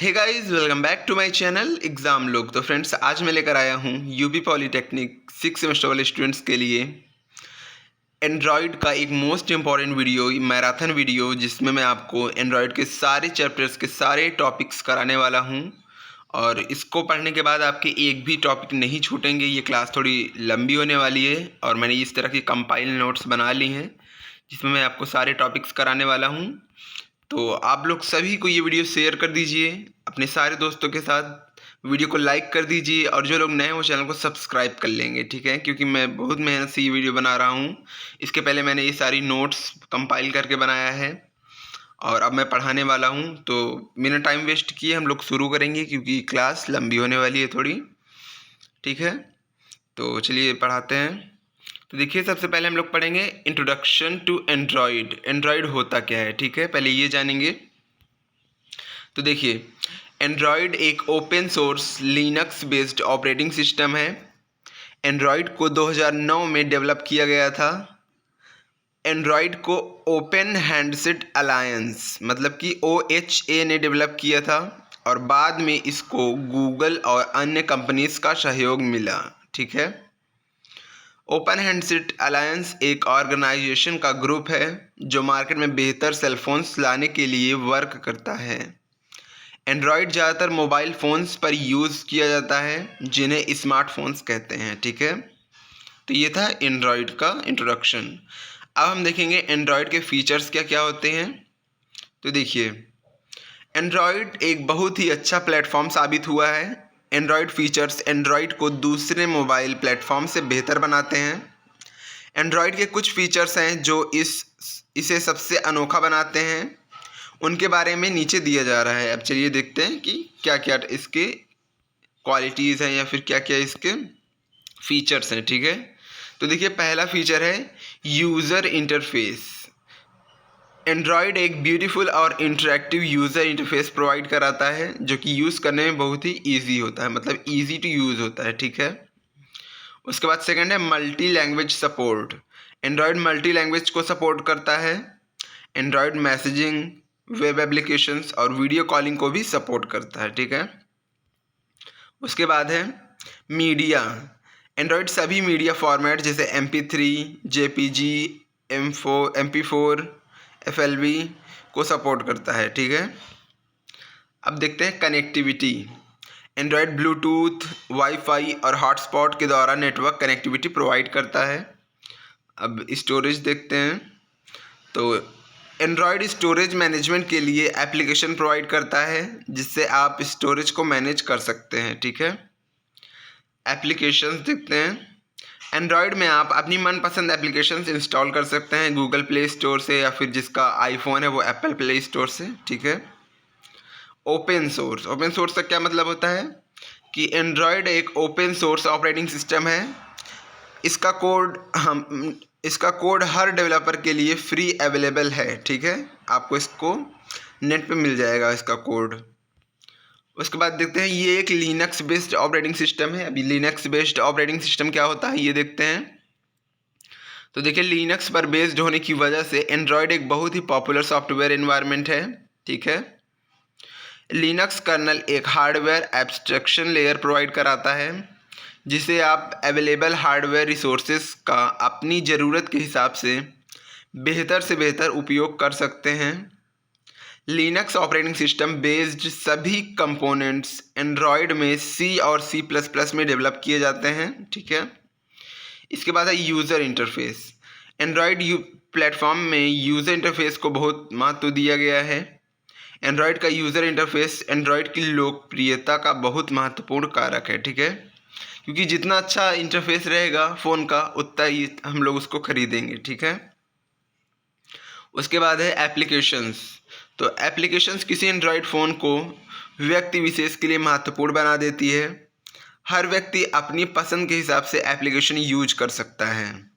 Hey guys, welcome back to my channel exam लोग। तो friends, आज मैं लेकर आया हूँ यूपी पॉलीटेक्निक 6 सेमेस्टर वाले स्टूडेंट्स के लिए एंड्रॉयड का एक most important video, marathon video, जिसमें मैं आपको एंड्रॉयड के सारे चैप्टर्स के सारे टॉपिक्स कराने वाला हूँ। और इसको पढ़ने के बाद आपके एक भी टॉपिक नहीं छूटेंगे। ये क्लास थोड़ी लंबी होने वाली है और मैंने इस तरह की कंपाइल नोट्स बना ली हैं जिसमें मैं आपको सारे टॉपिक्स कराने वाला हूँ। तो आप लोग सभी को ये वीडियो शेयर कर दीजिए अपने सारे दोस्तों के साथ, वीडियो को लाइक कर दीजिए और जो लोग नए हो चैनल को सब्सक्राइब कर लेंगे, ठीक है? क्योंकि मैं बहुत मेहनत से ये वीडियो बना रहा हूँ। इसके पहले मैंने ये सारी नोट्स कंपाइल करके बनाया है और अब मैं पढ़ाने वाला हूँ। तो बिना टाइम वेस्ट किए हम लोग शुरू करेंगे क्योंकि क्लास लंबी होने वाली है थोड़ी, ठीक है? तो चलिए पढ़ाते हैं। तो देखिए, सबसे पहले हम लोग पढ़ेंगे इंट्रोडक्शन टू एंड्रॉयड। एंड्रॉयड होता क्या है, ठीक है? पहले ये जानेंगे। तो देखिए, एंड्रॉयड एक open source Linux based operating system है। एंड्रॉयड को 2009 में डेवलप किया गया था। एंड्रॉयड को ओपन हैंडसेट अलायंस मतलब कि OHA ने डेवलप किया था और बाद में इसको गूगल और अन्य कंपनीज का सहयोग मिला, ठीक है? ओपन हैंडसेट अलायंस एक ऑर्गेनाइजेशन का ग्रुप है जो मार्केट में बेहतर सेलफोन्स लाने के लिए वर्क करता है। एंड्रॉयड ज़्यादातर मोबाइल फ़ोन्स पर यूज़ किया जाता है जिन्हें स्मार्टफोन्स कहते हैं, ठीक है? तो ये था एंड्रॉयड का इंट्रोडक्शन। अब हम देखेंगे एंड्रॉयड के फीचर्स क्या क्या होते हैं। तो देखिए, एंड्रॉयड एक बहुत ही अच्छा प्लेटफॉर्म साबित हुआ है। एंड्रॉयड फीचर्स एंड्रॉयड को दूसरे मोबाइल प्लेटफॉर्म से बेहतर बनाते हैं। एंड्रॉयड के कुछ फीचर्स हैं जो इसे सबसे अनोखा बनाते हैं। उनके बारे में नीचे दिया जा रहा है। अब चलिए देखते हैं कि क्या क्या इसके क्वालिटीज़ हैं या फिर क्या क्या इसके फीचर्स हैं, ठीक है? तो देखिए, पहला फीचर है यूज़र इंटरफेस। एंड्रॉयड एक ब्यूटीफुल और इंटरेक्टिव यूज़र इंटरफेस प्रोवाइड कराता है जो कि यूज़ करने में बहुत ही ईजी होता है, मतलब ईजी टू यूज़ होता है, ठीक है? उसके बाद सेकंड है multi language support. Android multi language को सपोर्ट करता है। एंड्रॉयड मैसेजिंग, वेब एप्लीकेशंस और वीडियो कॉलिंग को भी सपोर्ट करता है, ठीक है? उसके बाद है मीडिया। एंड्रॉयड सभी मीडिया फॉर्मेट जैसे MP3, JPG, MP4, FLV को सपोर्ट करता है, ठीक है? अब देखते हैं कनेक्टिविटी। एंड्रॉयड ब्लूटूथ, वाईफाई और हॉटस्पॉट के द्वारा नेटवर्क कनेक्टिविटी प्रोवाइड करता है। अब स्टोरेज देखते हैं। तो एंड्रॉयड स्टोरेज मैनेजमेंट के लिए एप्लीकेशन प्रोवाइड करता है जिससे आप स्टोरेज को मैनेज कर सकते हैं, ठीक है? एप्लीकेशंस देखते हैं। एंड्रॉयड में आप अपनी मनपसंद एप्लीकेशंस इंस्टॉल कर सकते हैं गूगल प्ले स्टोर से या फिर जिसका आईफोन है वो एप्पल प्ले स्टोर से, ठीक है? Open source. ओपन सोर्स का क्या मतलब होता है कि एंड्रॉयड एक ओपन सोर्स ऑपरेटिंग सिस्टम है। इसका कोड हर डेवलपर के लिए फ्री अवेलेबल है, ठीक है? आपको इसको नेट पे मिल जाएगा इसका कोड। उसके बाद देखते हैं, ये एक लिनक्स बेस्ड ऑपरेटिंग सिस्टम है। अभी लिनक्स बेस्ड ऑपरेटिंग सिस्टम क्या होता है ये देखते हैं। तो देखिए, लिनक्स पर बेस्ड होने की वजह से एंड्रॉयड एक बहुत ही पॉपुलर सॉफ्टवेयर एनवायरनमेंट है, ठीक है? लिनक्स कर्नल एक हार्डवेयर एब्स्ट्रैक्शन लेयर प्रोवाइड कराता है जिसे आप अवेलेबल हार्डवेयर रिसोर्सेज का अपनी ज़रूरत के हिसाब से बेहतर उपयोग कर सकते हैं। लिनक्स ऑपरेटिंग सिस्टम बेस्ड सभी कंपोनेंट्स एंड्रॉयड में C और C++ में डेवलप किए जाते हैं, ठीक है? इसके बाद है यूज़र इंटरफेस। एंड्रॉयड प्लेटफॉर्म में यूज़र इंटरफेस को बहुत महत्व दिया गया है। एंड्रॉयड का यूज़र इंटरफेस एंड्रॉयड की लोकप्रियता का बहुत महत्वपूर्ण कारक है, ठीक है? क्योंकि जितना अच्छा इंटरफेस रहेगा फ़ोन का उतना ही हम लोग उसको खरीदेंगे, ठीक है? उसके बाद है एप्लीकेशंस। तो एप्लीकेशंस किसी एंड्रॉयड फ़ोन को व्यक्ति विशेष के लिए महत्वपूर्ण बना देती है। हर व्यक्ति अपनी पसंद के हिसाब से एप्लीकेशन यूज कर सकता है।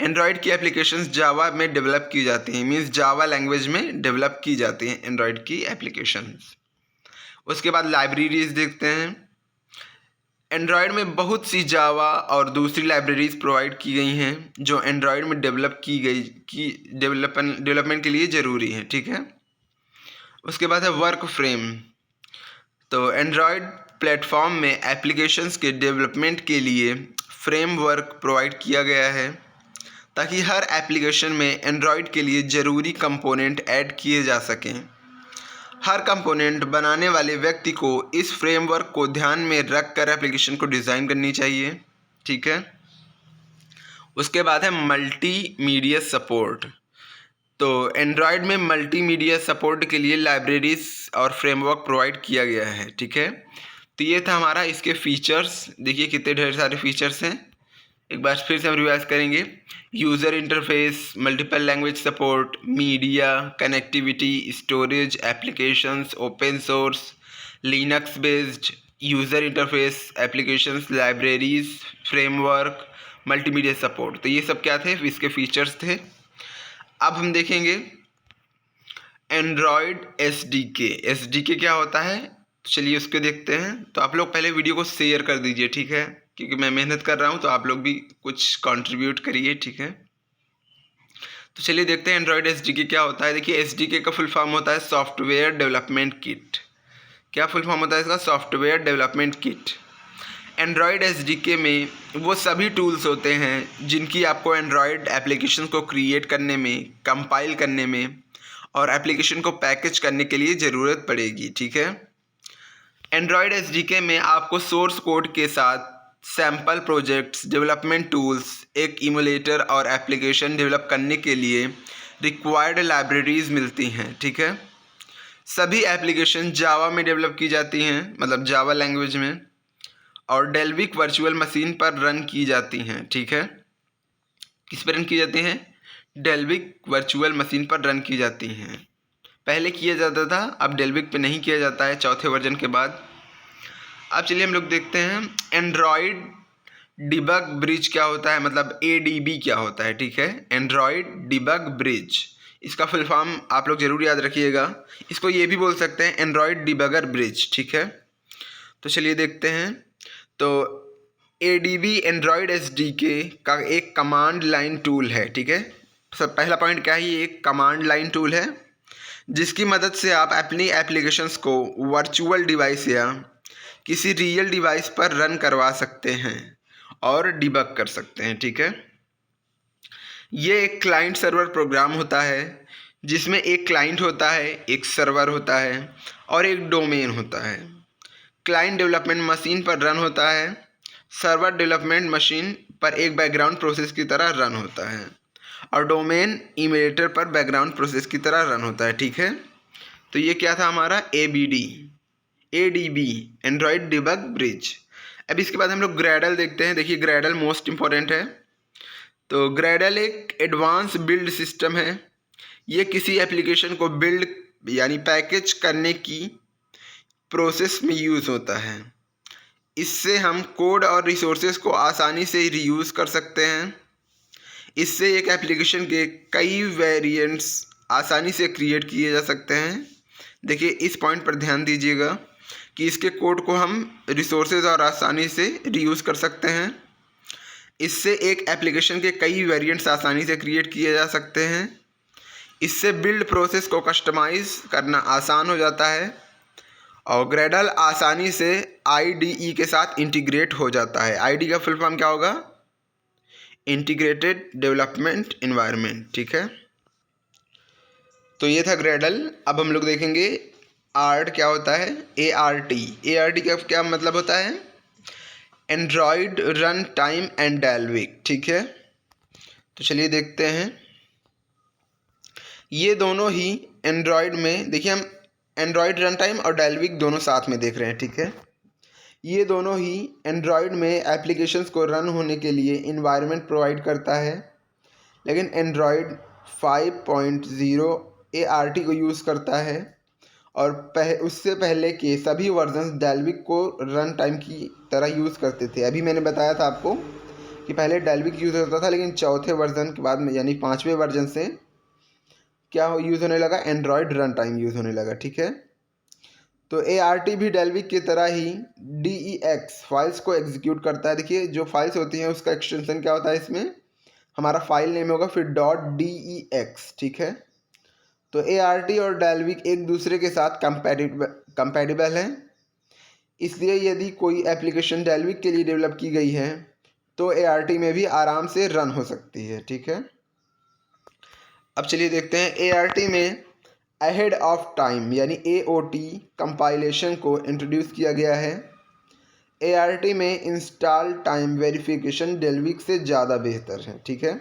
एंड्रॉयड की एप्लीकेशंस जावा में डेवलप की जाती हैं, मीन्स जावा लैंग्वेज में डेवलप की जाती हैं एंड्रॉयड की एप्लीकेशंस। उसके बाद लाइब्रेरीज देखते हैं। एंड्रॉयड में बहुत सी जावा और दूसरी लाइब्रेरीज प्रोवाइड की गई हैं जो एंड्रॉयड में डेवलपमेंट के लिए ज़रूरी हैं, ठीक है? उसके बाद है वर्क फ्रेम। तो एंड्रॉयड प्लेटफॉर्म में एप्लीकेशंस के डेवलपमेंट के लिए फ्रेमवर्क प्रोवाइड किया गया है ताकि हर एप्लीकेशन में एंड्रॉयड के लिए ज़रूरी कंपोनेंट ऐड किए जा सकें। हर कंपोनेंट बनाने वाले व्यक्ति को इस फ्रेमवर्क को ध्यान में रख कर एप्लीकेशन को डिज़ाइन करनी चाहिए। ठीक है, उसके बाद है मल्टीमीडिया सपोर्ट। तो एंड्रॉयड में मल्टीमीडिया सपोर्ट के लिए लाइब्रेरीज और फ्रेमवर्क प्रोवाइड किया गया है। ठीक है, तो ये था हमारा इसके फीचर्स। देखिए कितने ढेर सारे फीचर्स हैं, एक बार फिर से हम रिवाइज करेंगे। User interface, multiple language support, media, connectivity, storage, applications, open source, Linux based, user interface, applications, libraries, framework, multimedia support. तो ये सब क्या थे, इसके फीचर्स थे। अब हम देखेंगे एंड्रॉयड एसडीके। एसडीके क्या होता है, तो चलिए उसको देखते हैं। तो आप लोग पहले वीडियो को शेयर कर दीजिए, ठीक है, क्योंकि मैं मेहनत कर रहा हूँ, तो आप लोग भी कुछ कंट्रीब्यूट करिए। ठीक है, तो चलिए देखते हैं एंड्रॉयड एसडीके क्या होता है। देखिए एसडीके का फुल फॉर्म होता है सॉफ्टवेयर डेवलपमेंट किट। क्या फुल फॉर्म होता है इसका, software development kit. Android SDK में वो सभी टूल्स होते हैं जिनकी आपको एंड्रॉयड एप्लीकेशन को क्रिएट करने में, कंपाइल करने में और एप्लीकेशन को पैकेज करने के लिए ज़रूरत पड़ेगी। ठीक है, एंड्रॉयड एसडीके में आपको सोर्स कोड के साथ सैम्पल प्रोजेक्ट्स, डेवलपमेंट टूल्स, एक इमुलेटर और एप्लीकेशन डेवलप करने के लिए रिक्वायर्ड लाइब्रेरीज मिलती हैं। ठीक है, सभी एप्लीकेशन जावा में डेवलप की जाती हैं, मतलब जावा लैंग्वेज में, और डेल्विक वर्चुअल मशीन पर रन की जाती हैं। ठीक है, किस पर रन की जाती हैं, डेल्विक वर्चुअल मशीन पर रन की जाती हैं। पहले किया जाता था, अब डेल्विक पे नहीं किया जाता है चौथे वर्जन के बाद। अब चलिए हम लोग देखते हैं एंड्रॉयड डिबग ब्रिज क्या होता है, मतलब एडीबी क्या होता है। ठीक है, एंड्रॉयड डिबग ब्रिज, इसका फुल फॉर्म आप लोग ज़रूर याद रखिएगा। इसको ये भी बोल सकते हैं एंड्रॉयड डिबगर ब्रिज। ठीक है, तो चलिए देखते हैं। तो एडीबी एंड्रॉयड एसडीके का एक कमांड लाइन टूल है। ठीक है, सब पहला पॉइंट क्या है, ये एक कमांड लाइन टूल है जिसकी मदद से आप अपनी एप्लीकेशंस को वर्चुअल डिवाइस या किसी रियल डिवाइस पर रन करवा सकते हैं और डिबग कर सकते हैं। ठीक है, ये एक क्लाइंट सर्वर प्रोग्राम होता है जिसमें एक क्लाइंट होता है, एक सर्वर होता है और एक डोमेन होता है। क्लाइंट डेवलपमेंट मशीन पर रन होता है, सर्वर डेवलपमेंट मशीन पर एक बैकग्राउंड प्रोसेस की तरह रन होता है और डोमेन इमुलेटर पर बैकग्राउंड प्रोसेस की तरह रन होता है। ठीक है, तो ये क्या था हमारा एडीबी एंड्रॉयड डिबग ब्रिज। अब इसके बाद हम लोग ग्रेडल देखते हैं। देखिए ग्रेडल मोस्ट इम्पॉर्टेंट है। तो ग्रेडल एक एडवांस बिल्ड सिस्टम है। ये किसी एप्लीकेशन को बिल्ड यानी पैकेज करने की प्रोसेस में यूज़ होता है। इससे हम कोड और रिसोर्सेज को आसानी से रीयूज़ कर सकते हैं। इससे एक एप्लीकेशन के कई वेरिएंट्स आसानी से क्रिएट किए जा सकते हैं। देखिए इस पॉइंट पर ध्यान दीजिएगा कि इसके कोड को हम रिसोर्सेज और आसानी से रीयूज़ कर सकते हैं। इससे एक एप्लीकेशन के कई वेरिएंट्स आसानी से क्रिएट किए जा सकते हैं। इससे बिल्ड प्रोसेस को कस्टमाइज़ करना आसान हो जाता है और ग्रेडल आसानी से आईडीई के साथ इंटीग्रेट हो जाता है। आईडी का फुल फॉर्म क्या होगा, इंटीग्रेटेड डेवलपमेंट एनवायरनमेंट। ठीक है, तो ये था ग्रेडल। अब हम लोग देखेंगे आर्ट क्या होता है, एआरटी का क्या मतलब होता है, Android run time and Dalvik. ठीक है, तो चलिए देखते हैं। ये दोनों ही एंड्रॉयड में, देखिए हम एंड्रॉयड रन टाइम और डेल्विक दोनों साथ में देख रहे हैं। ठीक है, ये दोनों ही एंड्रॉयड में एप्लीकेशंस को रन होने के लिए इन्वायरमेंट प्रोवाइड करता है, लेकिन एंड्रॉयड 5.0 एआरटी को यूज़ करता है और उससे पहले के सभी वर्जन्स डेल्विक को रन टाइम की तरह यूज़ करते थे। अभी मैंने बताया था आपको कि पहले डेल्विक यूज़ होता था, लेकिन चौथे वर्जन के बाद में यानी 5वें वर्जन से क्या यूज़ होने लगा, एंड्रॉयड रन टाइम यूज़ होने लगा। ठीक है, तो एआरटी भी डेल्विक की तरह ही DEX फाइल्स को एग्जीक्यूट करता है। देखिए जो फाइल्स होती हैं उसका एक्सटेंशन क्या होता है, इसमें हमारा फाइल नेम होगा फिर .dex। ठीक है, तो एआरटी और डेल्विक एक दूसरे के साथ कंपैटिबल हैं इसलिए यदि कोई एप्लीकेशन डेल्विक के लिए डेवलप की गई है तो ART में भी आराम से रन हो सकती है। ठीक है, अब चलिए देखते हैं ART में अहेड ऑफ टाइम यानी AOT कंपाइलेशन को इंट्रोड्यूस किया गया है। ART में इंस्टॉल टाइम वेरिफिकेशन डेल्विक से ज़्यादा बेहतर है। ठीक है,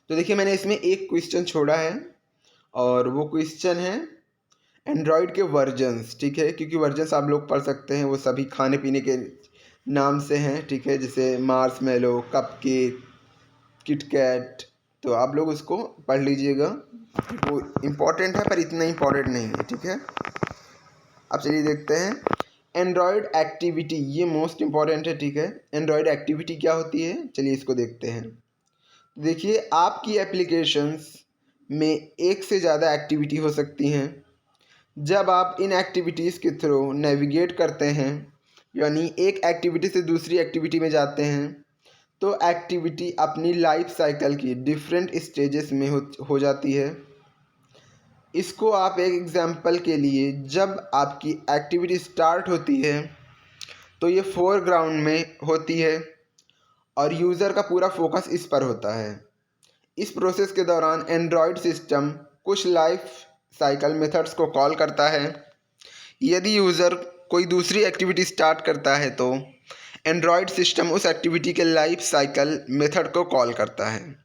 तो देखिए मैंने इसमें एक क्वेश्चन छोड़ा है और वो क्वेश्चन है एंड्रॉयड के वर्जन्स। ठीक है, क्योंकि वर्जन्स आप लोग पढ़ सकते हैं, वो सभी खाने पीने के नाम से हैं। ठीक है, जैसे मार्शमेलो, कपकेक, किटकैट, तो आप लोग उसको पढ़ लीजिएगा, वो इम्पॉर्टेंट है पर इतना इम्पॉर्टेंट नहीं है। ठीक है, अब चलिए देखते हैं एंड्रॉयड एक्टिविटी, ये मोस्ट इम्पॉर्टेंट है। ठीक है, एंड्रॉयड एक्टिविटी क्या होती है, चलिए इसको देखते हैं। देखिए आपकी एप्लीकेशंस में एक से ज़्यादा एक्टिविटी हो सकती हैं। जब आप इन एक्टिविटीज़ के थ्रू नेविगेट करते हैं यानी एक एक्टिविटी से दूसरी एक्टिविटी में जाते हैं तो एक्टिविटी अपनी लाइफ साइकिल की डिफरेंट स्टेजेस में हो जाती है। इसको आप एक एग्जांपल के लिए, जब आपकी एक्टिविटी स्टार्ट होती है तो ये फोरग्राउंड में होती है और यूज़र का पूरा फोकस इस पर होता है। इस प्रोसेस के दौरान एंड्रॉयड सिस्टम कुछ लाइफ साइकिल मेथड्स को कॉल करता है। यदि यूज़र कोई दूसरी एक्टिविटी स्टार्ट करता है तो एंड्रॉयड सिस्टम उस एक्टिविटी के लाइफ साइकिल मेथड को कॉल करता है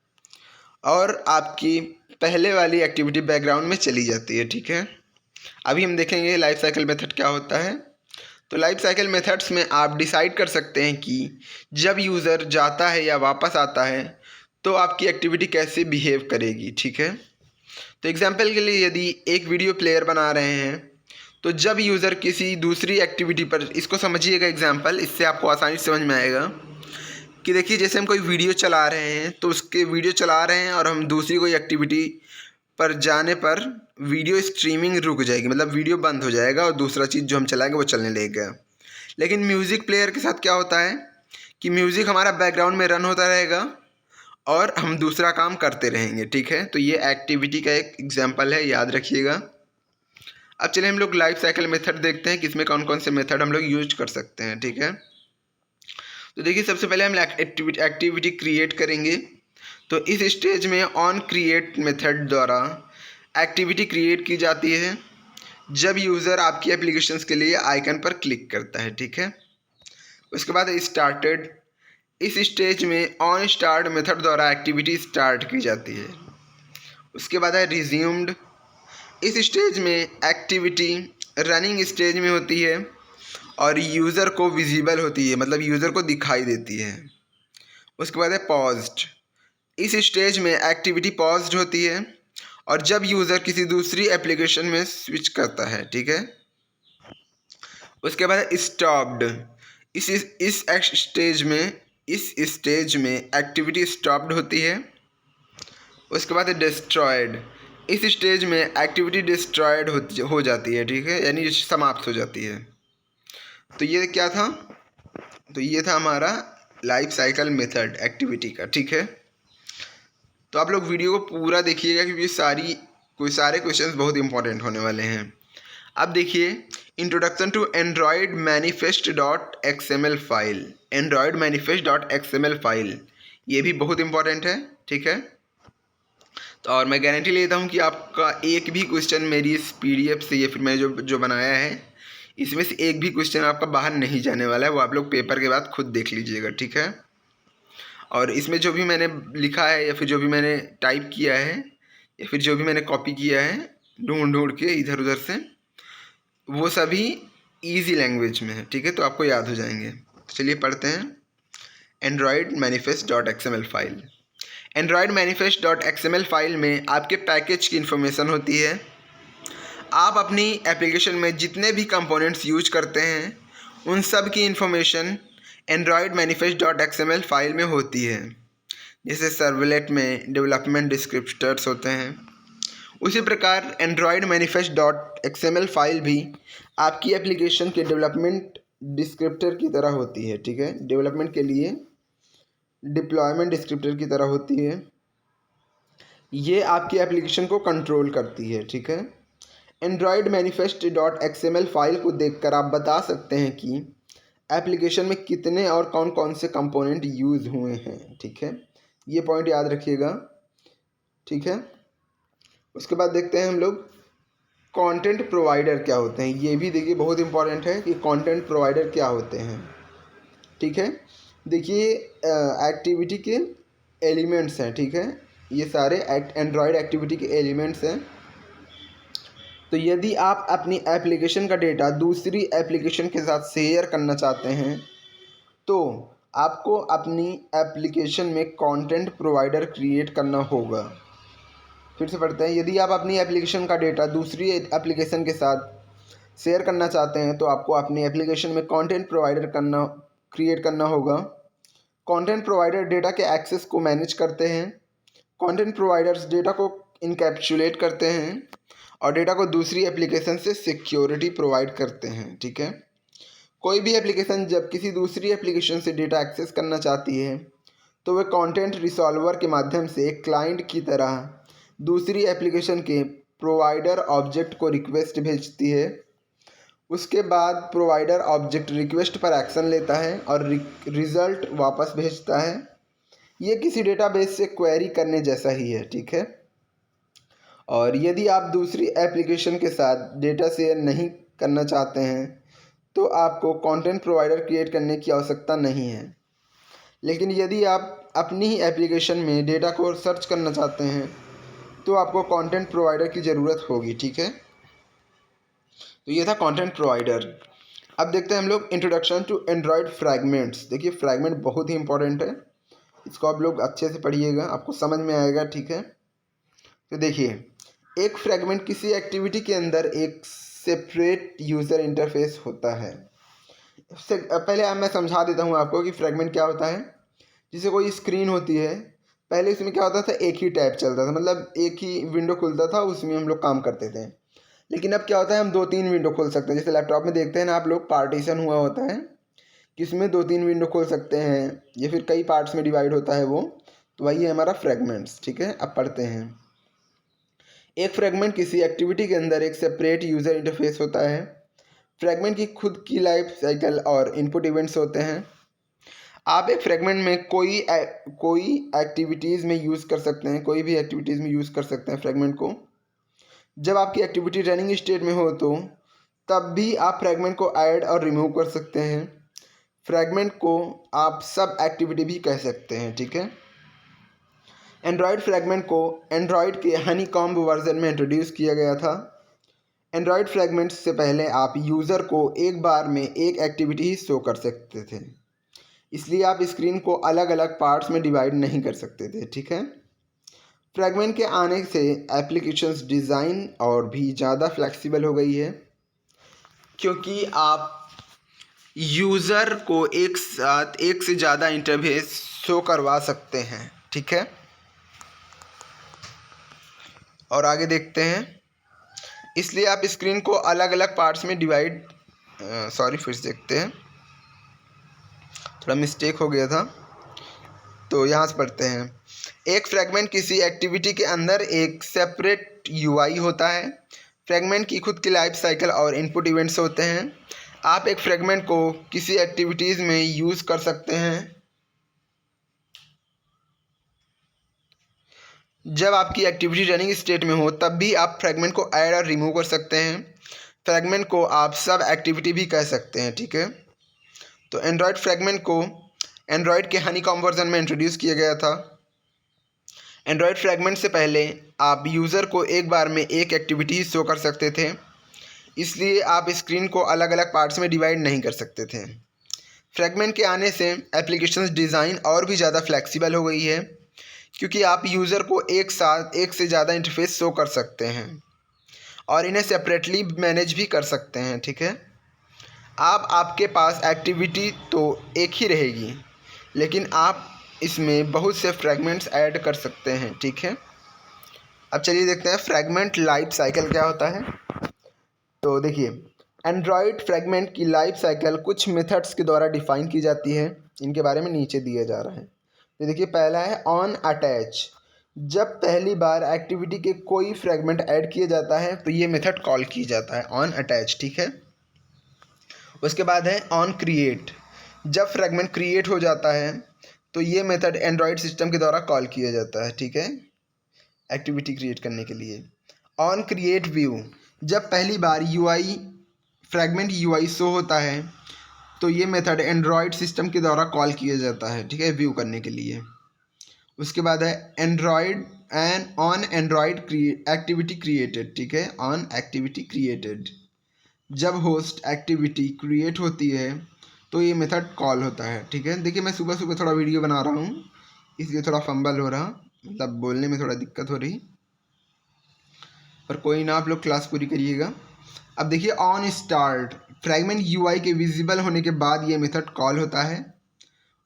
और आपकी पहले वाली एक्टिविटी बैकग्राउंड में चली जाती है। ठीक है, अभी हम देखेंगे लाइफ साइकिल मेथड क्या होता है। तो लाइफ साइकिल मेथड्स में आप डिसाइड कर सकते हैं कि जब यूज़र जाता है या वापस आता है तो आपकी एक्टिविटी कैसे बिहेव करेगी। ठीक है, तो एग्जांपल के लिए यदि एक वीडियो प्लेयर बना रहे हैं तो जब यूज़र किसी दूसरी एक्टिविटी पर, इसको समझिएगा एग्जांपल, इससे आपको आसानी से समझ में आएगा कि देखिए जैसे हम कोई वीडियो चला रहे हैं तो उसके वीडियो चला रहे हैं और हम दूसरी कोई एक्टिविटी पर जाने पर वीडियो स्ट्रीमिंग रुक जाएगी, मतलब वीडियो बंद हो जाएगा और दूसरा चीज़ जो हम चलाएंगे वो चलने लगेगा। लेकिन म्यूज़िक प्लेयर के साथ क्या होता है कि म्यूज़िक हमारा बैकग्राउंड में रन होता रहेगा और हम दूसरा काम करते रहेंगे। ठीक है, तो ये एक्टिविटी का एक एग्जांपल है, याद रखिएगा। अब चलिए हम लोग लाइफ साइकिल मेथड देखते हैं कि इसमें कौन कौन से मेथड हम लोग यूज कर सकते हैं। ठीक है, तो देखिए सबसे पहले हम एक्टिविटी क्रिएट करेंगे। तो इस स्टेज में ऑन क्रिएट मेथड द्वारा एक्टिविटी क्रिएट की जाती है जब यूज़र आपकी एप्लीकेशंस के लिए आइकन पर क्लिक करता है। ठीक है, उसके बाद स्टार्टेड, इस स्टेज में ऑन स्टार्ट मेथड द्वारा एक्टिविटी स्टार्ट की जाती है। उसके बाद है रिज्यूम्ड, इस स्टेज में एक्टिविटी रनिंग स्टेज में होती है और यूज़र को विजिबल होती है, मतलब यूज़र को दिखाई देती है। उसके बाद है पॉज्ड, इस स्टेज में एक्टिविटी पॉज्ड होती है और जब यूज़र किसी दूसरी एप्लीकेशन में स्विच करता है। ठीक है, उसके बाद है स्टॉप्ड, इस स्टेज में एक्टिविटी स्टॉप्ड होती है। उसके बाद है डिस्ट्रॉयड, इस स्टेज में एक्टिविटी डिस्ट्रॉयड हो जाती है। ठीक है, यानी समाप्त हो जाती है। तो ये क्या था, तो ये था हमारा लाइफ साइकिल मेथड एक्टिविटी का। ठीक है, तो आप लोग वीडियो को पूरा देखिएगा क्योंकि सारे क्वेश्चंस बहुत इंपॉर्टेंट होने वाले हैं। अब देखिए introduction to Android manifest dot XML file, Android manifest dot XML file, ये भी बहुत इंपॉर्टेंट है। ठीक है, तो और मैं गारंटी लेता हूँ कि आपका एक भी क्वेश्चन मेरी इस PDF से या फिर मैं जो बनाया है इसमें से एक भी क्वेश्चन आपका बाहर नहीं जाने वाला है, वो आप लोग पेपर के बाद खुद देख लीजिएगा। ठीक है, और इसमें जो भी मैंने लिखा है या फिर जो भी मैंने टाइप किया है या फिर जो भी मैंने कॉपी किया है ढूंढ के इधर उधर से, वो सभी इजी लैंग्वेज में है। ठीक है, तो आपको याद हो जाएंगे। चलिए पढ़ते हैं Android manifest dot XML file. Android manifest dot XML file में आपके पैकेज की इन्फॉर्मेशन होती है। आप अपनी एप्लीकेशन में जितने भी कंपोनेंट्स यूज करते हैं उन सब की information Android manifest dot XML file में होती है। जैसे सर्वलेट में डेवलपमेंट डिस्क्रिप्टर्स होते हैं, उसी प्रकार Android manifest dot XML file भी आपकी एप्लीकेशन के डेवलपमेंट डिस्क्रिप्टर की तरह होती है। ठीक है, डेवलपमेंट के लिए डिप्लॉयमेंट डिस्क्रिप्टर की तरह होती है, ये आपकी एप्लीकेशन को कंट्रोल करती है। ठीक है, Android manifest dot XML file को देखकर आप बता सकते हैं कि एप्लीकेशन में कितने और कौन कौन से कंपोनेंट यूज़ हुए हैं। ठीक है, ये पॉइंट याद रखिएगा। ठीक है, उसके बाद देखते हैं हम लोग कंटेंट प्रोवाइडर क्या होते हैं। ये भी देखिए बहुत इंपॉर्टेंट है कि कंटेंट प्रोवाइडर क्या होते हैं। ठीक है, देखिए एक्टिविटी के एलिमेंट्स हैं। ठीक है, ये सारे एंड्रॉयड एक्टिविटी के एलिमेंट्स हैं। तो यदि आप अपनी एप्लीकेशन का डेटा दूसरी एप्लीकेशन के साथ शेयर करना चाहते हैं तो आपको अपनी एप्लीकेशन में कंटेंट प्रोवाइडर क्रिएट करना होगा। फिर से पढ़ते हैं, यदि आप अपनी एप्लीकेशन का डेटा दूसरी एप्लीकेशन के साथ शेयर करना चाहते हैं तो आपको अपनी एप्लीकेशन में कंटेंट प्रोवाइडर क्रिएट करना होगा। कंटेंट प्रोवाइडर डेटा के एक्सेस को मैनेज करते हैं। कंटेंट प्रोवाइडर्स डेटा को इनकैप्सुलेट करते हैं और डेटा को दूसरी एप्लीकेशन से सिक्योरिटी प्रोवाइड करते हैं। ठीक है, कोई भी एप्लीकेशन जब किसी दूसरी एप्लीकेशन से डेटा एक्सेस करना चाहती है तो वह कंटेंट रिसॉल्वर के माध्यम से एक क्लाइंट की तरह दूसरी एप्लीकेशन के प्रोवाइडर ऑब्जेक्ट को रिक्वेस्ट भेजती है। उसके बाद प्रोवाइडर ऑब्जेक्ट रिक्वेस्ट पर एक्शन लेता है और रिज़ल्ट वापस भेजता है। ये किसी डेटाबेस से क्वेरी करने जैसा ही है। ठीक है, और यदि आप दूसरी एप्लीकेशन के साथ डेटा शेयर नहीं करना चाहते हैं तो आपको कंटेंट प्रोवाइडर क्रिएट करने की आवश्यकता नहीं है। लेकिन यदि आप अपनी ही एप्लीकेशन में डेटा को सर्च करना चाहते हैं तो आपको कंटेंट प्रोवाइडर की ज़रूरत होगी। ठीक है, तो ये था कंटेंट प्रोवाइडर। अब देखते हैं हम लोग इंट्रोडक्शन टू एंड्रॉयड फ्रैगमेंट्स। देखिए फ्रैगमेंट बहुत ही इंपॉर्टेंट है, इसको आप लोग अच्छे से पढ़िएगा, आपको समझ में आएगा। ठीक है, तो देखिए एक फ्रैगमेंट किसी एक्टिविटी के अंदर एक सेपरेट यूज़र इंटरफेस होता है। इससे पहले मैं समझा देता हूँ आपको कि फ्रैगमेंट क्या होता है। जैसे कोई स्क्रीन होती है, पहले इसमें क्या होता था, एक ही टैब चलता था, मतलब एक ही विंडो खुलता था, उसमें हम लोग काम करते थे। लेकिन अब क्या होता है, हम 2-3 विंडो खोल सकते हैं। जैसे लैपटॉप में देखते हैं ना आप लोग, पार्टीशन हुआ होता है कि इसमें 2-3 विंडो खोल सकते हैं या फिर कई पार्ट्स में डिवाइड होता है वो, तो वही है हमारा फ्रैगमेंट्स। ठीक है, अब पढ़ते हैं। एक फ्रैगमेंट किसी एक्टिविटी के अंदर एक सेपरेट यूज़र इंटरफेस होता है। फ्रैगमेंट की खुद की लाइफ साइकिल और इनपुट इवेंट्स होते हैं। आप एक फ्रैगमेंट में कोई एक्टिविटीज़ में यूज़ कर सकते हैं, कोई भी एक्टिविटीज़ में यूज़ कर सकते हैं फ्रैगमेंट को। जब आपकी एक्टिविटी रनिंग स्टेट में हो तो तब भी आप फ्रैगमेंट को ऐड और रिमूव कर सकते हैं। फ्रैगमेंट को आप सब एक्टिविटी भी कह सकते हैं। ठीक है, एंड्रॉयड फ्रैगमेंट को एंड्रॉयड के हनीकॉम्ब वर्जन में इंट्रोड्यूस किया गया था। एंड्रॉयड फ्रैगमेंट्स से पहले आप यूज़र को एक बार में एक एक्टिविटी ही शो कर सकते थे, इसलिए आप स्क्रीन को अलग अलग पार्ट्स में डिवाइड नहीं कर सकते थे। ठीक है, फ्रैगमेंट के आने से एप्लीकेशंस डिज़ाइन और भी ज़्यादा फ्लेक्सिबल हो गई है, क्योंकि आप यूज़र को एक साथ एक से ज़्यादा इंटरफेस शो करवा सकते हैं। ठीक है, और आगे देखते हैं, इसलिए आप स्क्रीन को अलग अलग पार्ट्स में डिवाइड फिर से देखते हैं, थोड़ा मिस्टेक हो गया था, तो यहाँ से पढ़ते हैं। एक फ्रैगमेंट किसी एक्टिविटी के अंदर एक सेपरेट यूआई होता है। फ्रैगमेंट की खुद की लाइफ साइकिल और इनपुट इवेंट्स होते हैं। आप एक फ्रैगमेंट को किसी एक्टिविटीज़ में यूज़ कर सकते हैं जब आपकी एक्टिविटी रनिंग स्टेट में हो, तब भी आप फ्रैगमेंट को ऐड और रिमूव कर सकते हैं। फ्रैगमेंट को आप सब एक्टिविटी भी कह सकते हैं। ठीक है, तो एंड्रॉयड फ्रैगमेंट को एंड्रॉयड के हनीकॉम्ब वर्जन में इंट्रोड्यूस किया गया था। एंड्रॉयड फ्रैगमेंट से पहले आप यूज़र को एक बार में एक एक्टिविटी ही शो कर सकते थे, इसलिए आप स्क्रीन को अलग अलग पार्ट्स में डिवाइड नहीं कर सकते थे। फ्रैगमेंट के आने से एप्लीकेशंस डिज़ाइन और भी ज़्यादा फ्लेक्सिबल हो गई है, क्योंकि आप यूज़र को एक साथ एक से ज़्यादा इंटरफेस शो कर सकते हैं और इन्हें सेपरेटली मैनेज भी कर सकते हैं। ठीक है, आपके पास एक्टिविटी तो एक ही रहेगी, लेकिन आप इसमें बहुत से फ्रैगमेंट्स ऐड कर सकते हैं। ठीक है, अब चलिए देखते हैं फ्रैगमेंट लाइफ साइकिल क्या होता है। तो देखिए, एंड्रॉयड फ्रैगमेंट की लाइफ साइकिल कुछ मेथड्स के द्वारा डिफाइन की जाती है। इनके बारे में नीचे दिया जा रहा है। तो देखिए, पहला है ऑन अटैच। जब पहली बार एक्टिविटी के कोई फ्रेगमेंट ऐड किया जाता है तो ये मेथड कॉल की जाता है ऑन अटैच, ठीक है। उसके बाद है ऑन क्रिएट। जब फ्रेगमेंट क्रिएट हो जाता है तो ये मेथड एंड्रॉयड सिस्टम के द्वारा कॉल किया जाता है, ठीक है, एक्टिविटी क्रिएट करने के लिए। ऑन क्रिएट व्यू, जब पहली बार यूआई फ्रेगमेंट यूआई शो होता है तो ये मेथड एंड्रॉयड सिस्टम के द्वारा कॉल किया जाता है, ठीक है, व्यू करने के लिए। उसके बाद है Android and on Android activity created, ठीक है, ऑन एक्टिविटी क्रिएटेड। जब होस्ट एक्टिविटी क्रिएट होती है तो ये मेथड कॉल होता है, ठीक है। देखिए मैं सुबह सुबह थोड़ा वीडियो बना रहा हूँ इसलिए थोड़ा फंबल हो रहा, मतलब बोलने में थोड़ा दिक्कत हो रही, पर कोई ना, आप लोग क्लास पूरी करिएगा। अब देखिए ऑन स्टार्ट, फ्रैगमेंट यूआई के विजिबल होने के बाद ये मेथड कॉल होता है।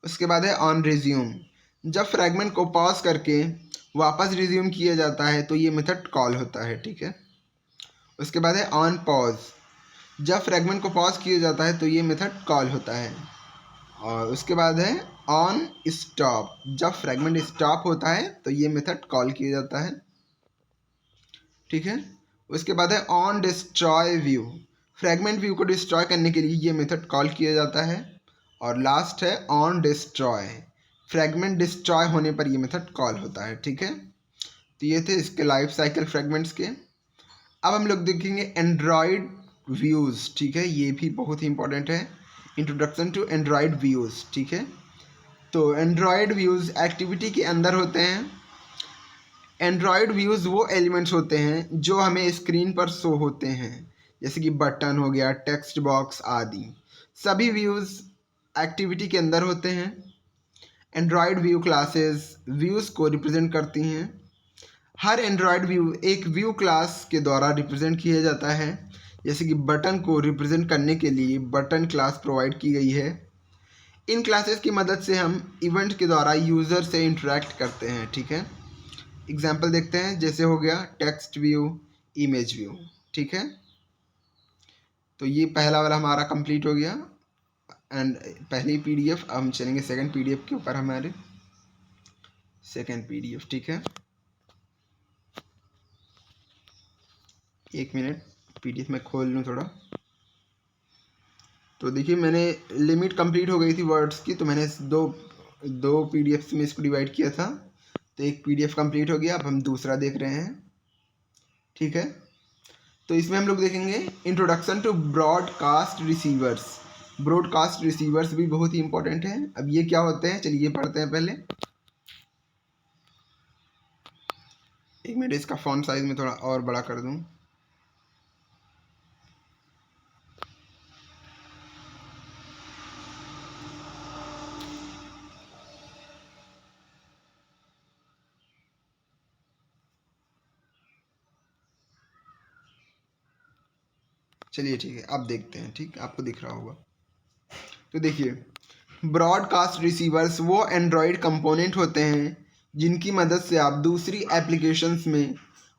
उसके बाद है ऑन रिज्यूम, जब फ्रैगमेंट को पॉज करके वापस रिज्यूम किया जाता है तो ये मेथड कॉल होता है, ठीक है। उसके बाद है ऑन पॉज, जब फ्रैगमेंट को पॉज किया जाता है तो ये मेथड कॉल होता है। और उसके बाद है ऑन स्टॉप, जब फ्रैगमेंट स्टॉप होता है तो ये मेथड कॉल किया जाता है, ठीक है। उसके बाद है on destroy view, fragment view को डिस्ट्रॉय करने के लिए ये मेथड कॉल किया जाता है। और लास्ट है ऑन डिस्ट्रॉय, फ्रैगमेंट डिस्ट्रॉय होने पर ये मेथड कॉल होता है, ठीक है। तो ये थे इसके लाइफ साइकिल फ्रैगमेंट्स के। अब हम लोग देखेंगे एंड्रॉयड व्यूज़, ठीक है, ये भी बहुत ही इंपॉर्टेंट है, इंट्रोडक्शन टू एंड्रॉयड व्यूज़, ठीक है। तो एंड्रॉयड व्यूज़ एक्टिविटी के अंदर होते हैं। एंड्रॉयड व्यूज़ वो एलिमेंट्स होते हैं जो हमें स्क्रीन पर शो होते हैं, जैसे कि बटन हो गया, टेक्स्ट बॉक्स आदि। सभी व्यूज़ एक्टिविटी के अंदर होते हैं। एंड्रॉयड व्यू क्लासेस व्यूज़ को रिप्रेजेंट करती हैं। हर एंड्रॉयड व्यू एक व्यू क्लास के द्वारा रिप्रेजेंट किया जाता है, जैसे कि बटन को रिप्रेजेंट करने के लिए बटन क्लास प्रोवाइड की गई है। इन क्लासेस की मदद से हम इवेंट के द्वारा यूज़र से इंटरेक्ट करते हैं, ठीक है। एग्जाम्पल देखते हैं, जैसे हो गया टेक्स्ट व्यू, इमेज व्यू, ठीक है। तो ये पहला वाला हमारा कंप्लीट हो गया एंड पहली पीडीएफ। अब हम चलेंगे सेकंड पीडीएफ के ऊपर, हमारे सेकंड पीडीएफ, ठीक है। एक मिनट, पीडीएफ में खोल लूँ थोड़ा। तो देखिए मैंने लिमिट कंप्लीट हो गई थी वर्ड्स की, तो मैंने दो पीडीएफ में इसको डिवाइड किया था। तो एक पीडीएफ कंप्लीट हो गया, अब हम दूसरा देख रहे हैं, ठीक है। तो इसमें हम लोग देखेंगे introduction to broadcast receivers. Broadcast receivers भी बहुत ही इंपॉर्टेंट है। अब ये क्या होते हैं, चलिए पढ़ते हैं पहले। एक मिनट, इसका फॉन्ट साइज में थोड़ा और बड़ा कर दूं। चलिए ठीक है, अब देखते हैं, ठीक, आपको दिख रहा होगा। तो देखिए ब्रॉडकास्ट रिसीवर्स वो एंड्रॉयड कंपोनेंट होते हैं जिनकी मदद से आप दूसरी एप्लीकेशंस में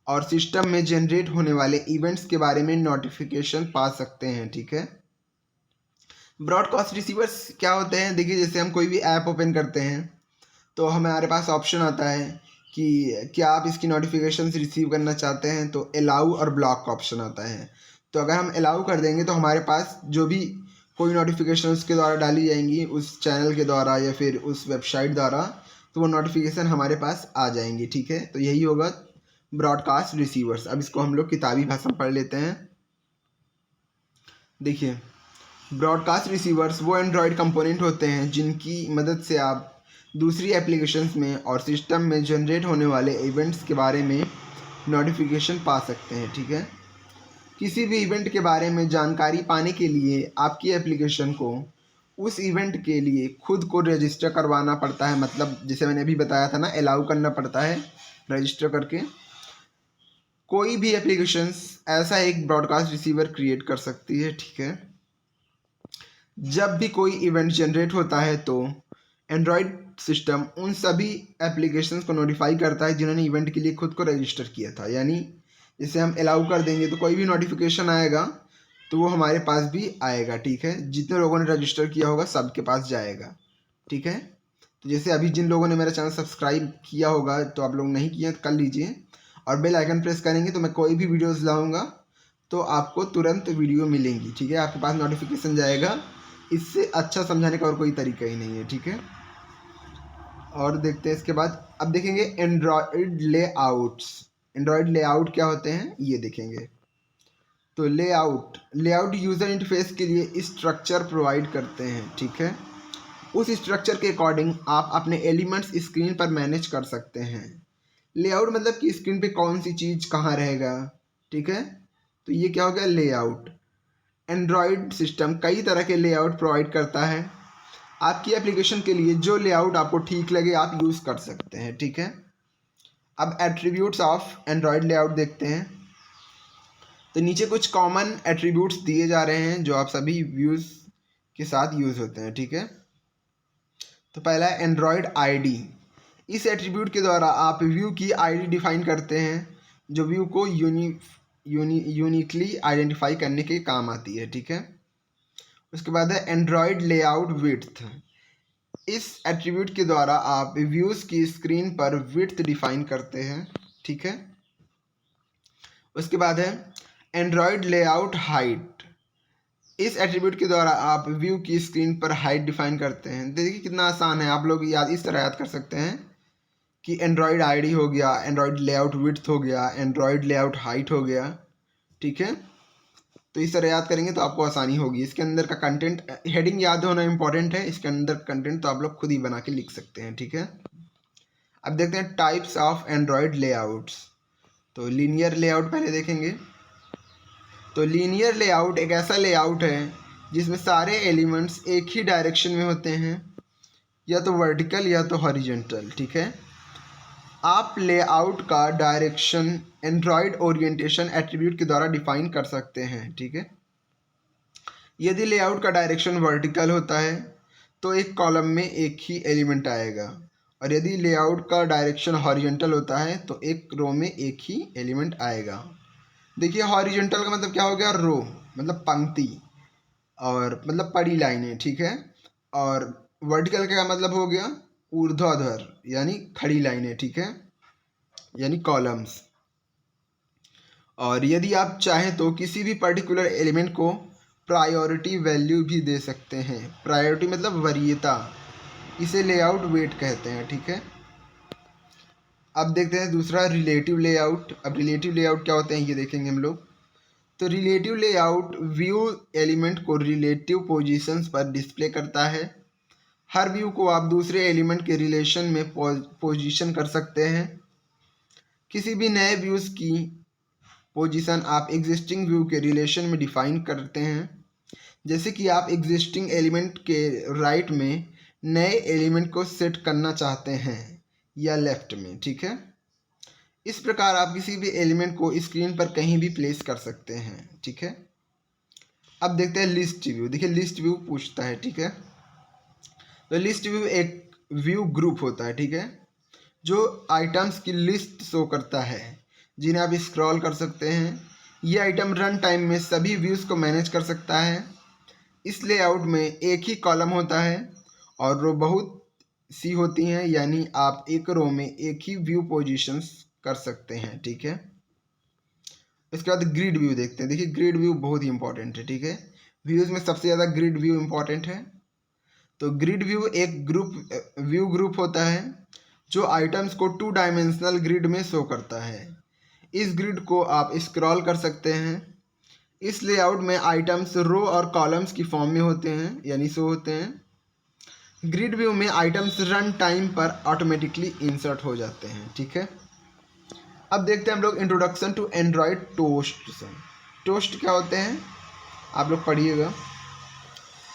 और सिस्टम में जनरेट होने वाले इवेंट्स के बारे में नोटिफिकेशन पा सकते हैं, ठीक है। ब्रॉडकास्ट रिसीवर्स क्या होते हैं, देखिए जैसे हम कोई भी ऐप ओपन करते हैं तो हमारे पास ऑप्शन आता है कि क्या आप इसकी नोटिफिकेशंस रिसीव करना चाहते हैं, तो अलाउ और ब्लॉक का ऑप्शन आता है। तो अगर हम अलाउ कर देंगे तो हमारे पास जो भी कोई नोटिफिकेशन उसके द्वारा डाली जाएंगी, उस चैनल के द्वारा या फिर उस वेबसाइट द्वारा, तो वो नोटिफिकेशन हमारे पास आ जाएंगी, ठीक है। तो यही होगा ब्रॉडकास्ट रिसीवर्स। अब इसको हम लोग किताबी भाषा में पढ़ लेते हैं। देखिए ब्रॉडकास्ट रिसीवर्स वो एंड्रॉयड कंपोनेंट होते हैं जिनकी मदद से आप दूसरी एप्लीकेशंस में और सिस्टम में जनरेट होने वाले इवेंट्स के बारे में नोटिफिकेशन पा सकते हैं, ठीक है। किसी भी इवेंट के बारे में जानकारी पाने के लिए आपकी एप्लीकेशन को उस इवेंट के लिए खुद को रजिस्टर करवाना पड़ता है, मतलब जैसे मैंने अभी बताया था ना, अलाउ करना पड़ता है रजिस्टर करके। कोई भी एप्लीकेशंस ऐसा एक ब्रॉडकास्ट रिसीवर क्रिएट कर सकती है, ठीक है। जब भी कोई इवेंट जनरेट होता है तो एंड्रॉयड सिस्टम उन सभी एप्लीकेशंस को नोटिफाई करता है जिन्होंने इवेंट के लिए खुद को रजिस्टर किया था। यानी जैसे हम अलाउ कर देंगे तो कोई भी नोटिफिकेशन आएगा तो वो हमारे पास भी आएगा, ठीक है। जितने लोगों ने रजिस्टर किया होगा सबके पास जाएगा, ठीक है। तो जैसे अभी जिन लोगों ने मेरा चैनल सब्सक्राइब किया होगा, तो आप लोग नहीं किए तो कर लीजिए, और बेल आइकन प्रेस करेंगे तो मैं कोई भी वीडियोस लाऊंगा तो आपको तुरंत वीडियो मिलेंगी, ठीक है। आपके पास नोटिफिकेशन जाएगा। इससे अच्छा समझाने का और कोई तरीका ही नहीं है, ठीक है। और देखते हैं इसके बाद, अब देखेंगे एंड्रॉयड लेआउट्स। एंड्रॉयड लेआउट क्या होते हैं ये देखेंगे। तो लेआउट यूज़र इंटरफेस के लिए स्ट्रक्चर प्रोवाइड करते हैं, ठीक है। उस स्ट्रक्चर के अकॉर्डिंग आप अपने एलिमेंट्स स्क्रीन पर मैनेज कर सकते हैं। लेआउट मतलब कि स्क्रीन पे कौन सी चीज़ कहाँ रहेगा, ठीक है। तो ये क्या हो गया लेआउट। एंड्रॉयड सिस्टम कई तरह के लेआउट प्रोवाइड करता है। आपकी एप्लीकेशन के लिए जो लेआउट आपको ठीक लगे आप यूज़ कर सकते हैं, ठीक है। अब एट्रीब्यूट्स ऑफ एंड्रॉयड लेआउट देखते हैं। तो नीचे कुछ कॉमन एट्रीब्यूट्स दिए जा रहे हैं जो आप सभी व्यूज़ के साथ यूज़ होते हैं, ठीक है। तो पहला है एंड्रॉयड आईडी। इस एट्रीब्यूट के द्वारा आप व्यू की आईडी डिफाइन करते हैं जो व्यू को यूनिकली आइडेंटिफाई करने के काम आती है, ठीक है। उसके बाद है एंड्रॉयड लेआउट विड्थ। इस एट्रीब्यूट के द्वारा आप व्यूज़ की स्क्रीन पर विड्थ डिफाइन करते हैं, ठीक है। उसके बाद है एंड्रॉयड लेआउट हाइट। इस एट्रीब्यूट के द्वारा आप व्यू की स्क्रीन पर हाइट डिफाइन करते हैं। देखिए कितना आसान है, आप लोग याद इस तरह याद कर सकते हैं कि एंड्रॉयड आईडी हो गया, एंड्रॉयड लेआउट विड्थ हो गया, एंड्रॉयड लेआउट हाइट हो गया, ठीक है। तो इस तरह याद करेंगे तो आपको आसानी होगी। इसके अंदर का कंटेंट, हेडिंग याद होना इंपॉर्टेंट है, इसके अंदर कंटेंट तो आप लोग खुद ही बना के लिख सकते हैं, ठीक है। अब देखते हैं टाइप्स ऑफ एंड्रॉयड लेआउट्स। तो लीनियर लेआउट पहले देखेंगे। तो लीनियर लेआउट एक ऐसा लेआउट है जिसमें सारे एलिमेंट्स एक ही डायरेक्शन में होते हैं, या तो वर्टिकल या तो हॉरिजॉन्टल, ठीक है। आप लेआउट का डायरेक्शन एंड्रॉयड ओरिएंटेशन एट्रीब्यूट के द्वारा डिफाइन कर सकते हैं, ठीक है। यदि लेआउट का डायरेक्शन वर्टिकल होता है तो एक कॉलम में एक ही एलिमेंट आएगा, और यदि लेआउट का डायरेक्शन हॉरिजॉन्टल होता है तो एक रो में एक ही एलिमेंट आएगा। देखिए हॉरिजॉन्टल का मतलब क्या हो गया, रो मतलब पंक्ति, और मतलब पड़ी लाइनें, ठीक है। और वर्टिकल का मतलब हो गया ऊर्ध्वाधर यानी खड़ी लाइनें, ठीक है, यानी कॉलम्स। और यदि आप चाहें तो किसी भी पर्टिकुलर एलिमेंट को प्रायोरिटी वैल्यू भी दे सकते हैं। प्रायोरिटी मतलब वरीयता, इसे लेआउट वेट कहते हैं, ठीक है। अब देखते हैं दूसरा रिलेटिव लेआउट। अब रिलेटिव लेआउट क्या होते हैं ये देखेंगे हम लोग। तो रिलेटिव लेआउट व्यू एलिमेंट को रिलेटिव पोजीशंस पर डिस्प्ले करता है। हर व्यू को आप दूसरे एलिमेंट के रिलेशन में पोजीशन कर सकते हैं। किसी भी नए व्यूज़ की पोजीशन आप एग्जिस्टिंग व्यू के रिलेशन में डिफाइन करते हैं। जैसे कि आप एग्जिस्टिंग एलिमेंट के राइट में नए एलिमेंट को सेट करना चाहते हैं या लेफ्ट में, ठीक है। इस प्रकार आप किसी भी एलिमेंट को स्क्रीन पर कहीं भी प्लेस कर सकते हैं, ठीक है। अब देखते हैं लिस्ट व्यू। देखिए लिस्ट व्यू पूछता है, ठीक है। तो लिस्ट व्यू एक व्यू ग्रुप होता है, ठीक है, जो आइटम्स की लिस्ट शो करता है जिन्हें आप स्क्रॉल कर सकते हैं। ये आइटम रन टाइम में सभी व्यूज़ को मैनेज कर सकता है। इस लेआउट में एक ही कॉलम होता है और रो बहुत सी होती हैं, यानी आप एक रो में एक ही व्यू पोजीशंस कर सकते हैं, ठीक है। इसके बाद ग्रिड व्यू देखते हैं। देखिए ग्रिड व्यू बहुत ही इंपॉर्टेंट है, ठीक है। व्यूज़ में सबसे ज़्यादा ग्रिड व्यू इंपॉर्टेंट है। तो ग्रिड व्यू एक व्यू ग्रुप होता है जो आइटम्स को 2 डायमेंशनल ग्रिड में शो करता है। इस ग्रिड को आप स्क्रॉल कर सकते हैं। इस लेआउट में आइटम्स रो और कॉलम्स की फॉर्म में होते हैं, यानी शो होते हैं। ग्रिड व्यू में आइटम्स रन टाइम पर ऑटोमेटिकली इंसर्ट हो जाते हैं, ठीक है। अब देखते हैं हम लोग introduction to Android toast. Toast क्या होते हैं आप लोग पढ़िएगा।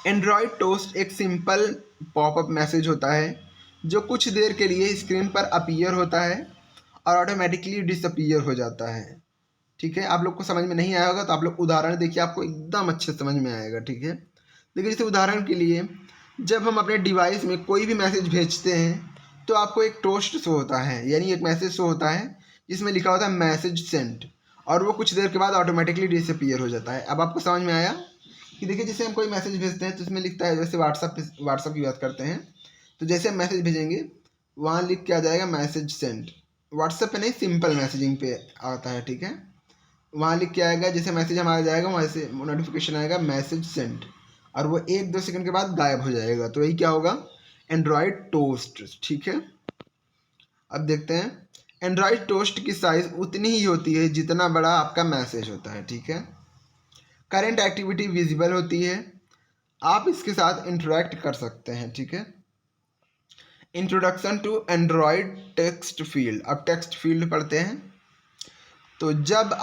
एंड्रॉयड टोस्ट एक सिंपल पॉपअप मैसेज होता है जो कुछ देर के लिए स्क्रीन पर अपीयर होता है और ऑटोमेटिकली डिसअपीयर हो जाता है, ठीक है। आप लोग को समझ में नहीं आया होगा तो आप लोग उदाहरण देखिए, आपको एकदम अच्छे समझ में आएगा, ठीक है। देखिए जैसे उदाहरण के लिए जब हम अपने डिवाइस में कोई भी मैसेज भेजते हैं तो आपको एक टोस्ट शो होता है, यानी एक मैसेज शो होता है जिसमें लिखा होता है मैसेज सेंड, और वो कुछ देर के बाद ऑटोमेटिकली डिसअपीयर हो जाता है। अब आपको समझ में आया कि देखिए जैसे हम कोई मैसेज भेजते हैं तो उसमें लिखता है, जैसे व्हाट्सअप की बात करते हैं तो जैसे हम मैसेज भेजेंगे वहाँ लिख के आ जाएगा मैसेज सेंड। व्हाट्सएप पे नहीं, सिंपल मैसेजिंग पे आता है, ठीक है। वहाँ लिख के आएगा, जैसे मैसेज हमारा जाएगा वहाँ से नोटिफिकेशन आएगा मैसेज सेंड, और वो 1-2 सेकंड के बाद गायब हो जाएगा। तो यही क्या होगा, एंड्रॉयड टोस्ट, ठीक है। अब देखते हैं, एंड्रॉयड टोस्ट की साइज़ उतनी ही होती है जितना बड़ा आपका मैसेज होता है, ठीक है। करंट एक्टिविटी विजिबल होती है, आप इसके साथ इंटरेक्ट कर सकते हैं, ठीक है। Introduction to Android text field. अब टेक्स्ट फील्ड पढ़ते हैं। तो जब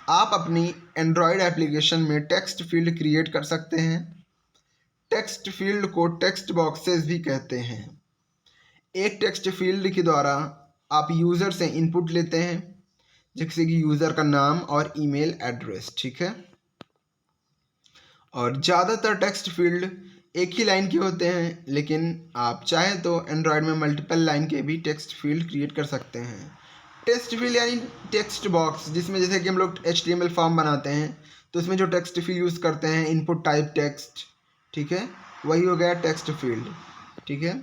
आप अपनी एंड्रॉयड एप्लीकेशन में टेक्स्ट फील्ड क्रिएट कर सकते हैं। टेक्स्ट फील्ड को टेक्स्ट बॉक्सेस भी कहते हैं। एक टेक्स्ट फील्ड के द्वारा आप यूज़र से इनपुट लेते हैं, जैसे कि यूज़र का नाम और ईमेल एड्रेस, ठीक है। और ज़्यादातर टेक्स्ट फील्ड एक ही लाइन के होते हैं, लेकिन आप चाहे तो एंड्रॉयड में मल्टीपल लाइन के भी टेक्स्ट फील्ड क्रिएट कर सकते हैं। टेक्स्ट फील्ड यानी टेक्स्ट बॉक्स, जिसमें जैसे कि हम लोग HTML फॉर्म बनाते हैं तो उसमें जो टेक्स्ट फील्ड यूज़ करते हैं, इनपुट टाइप टेक्स्ट, ठीक है, वही हो गया टेक्स्ट फील्ड, ठीक है।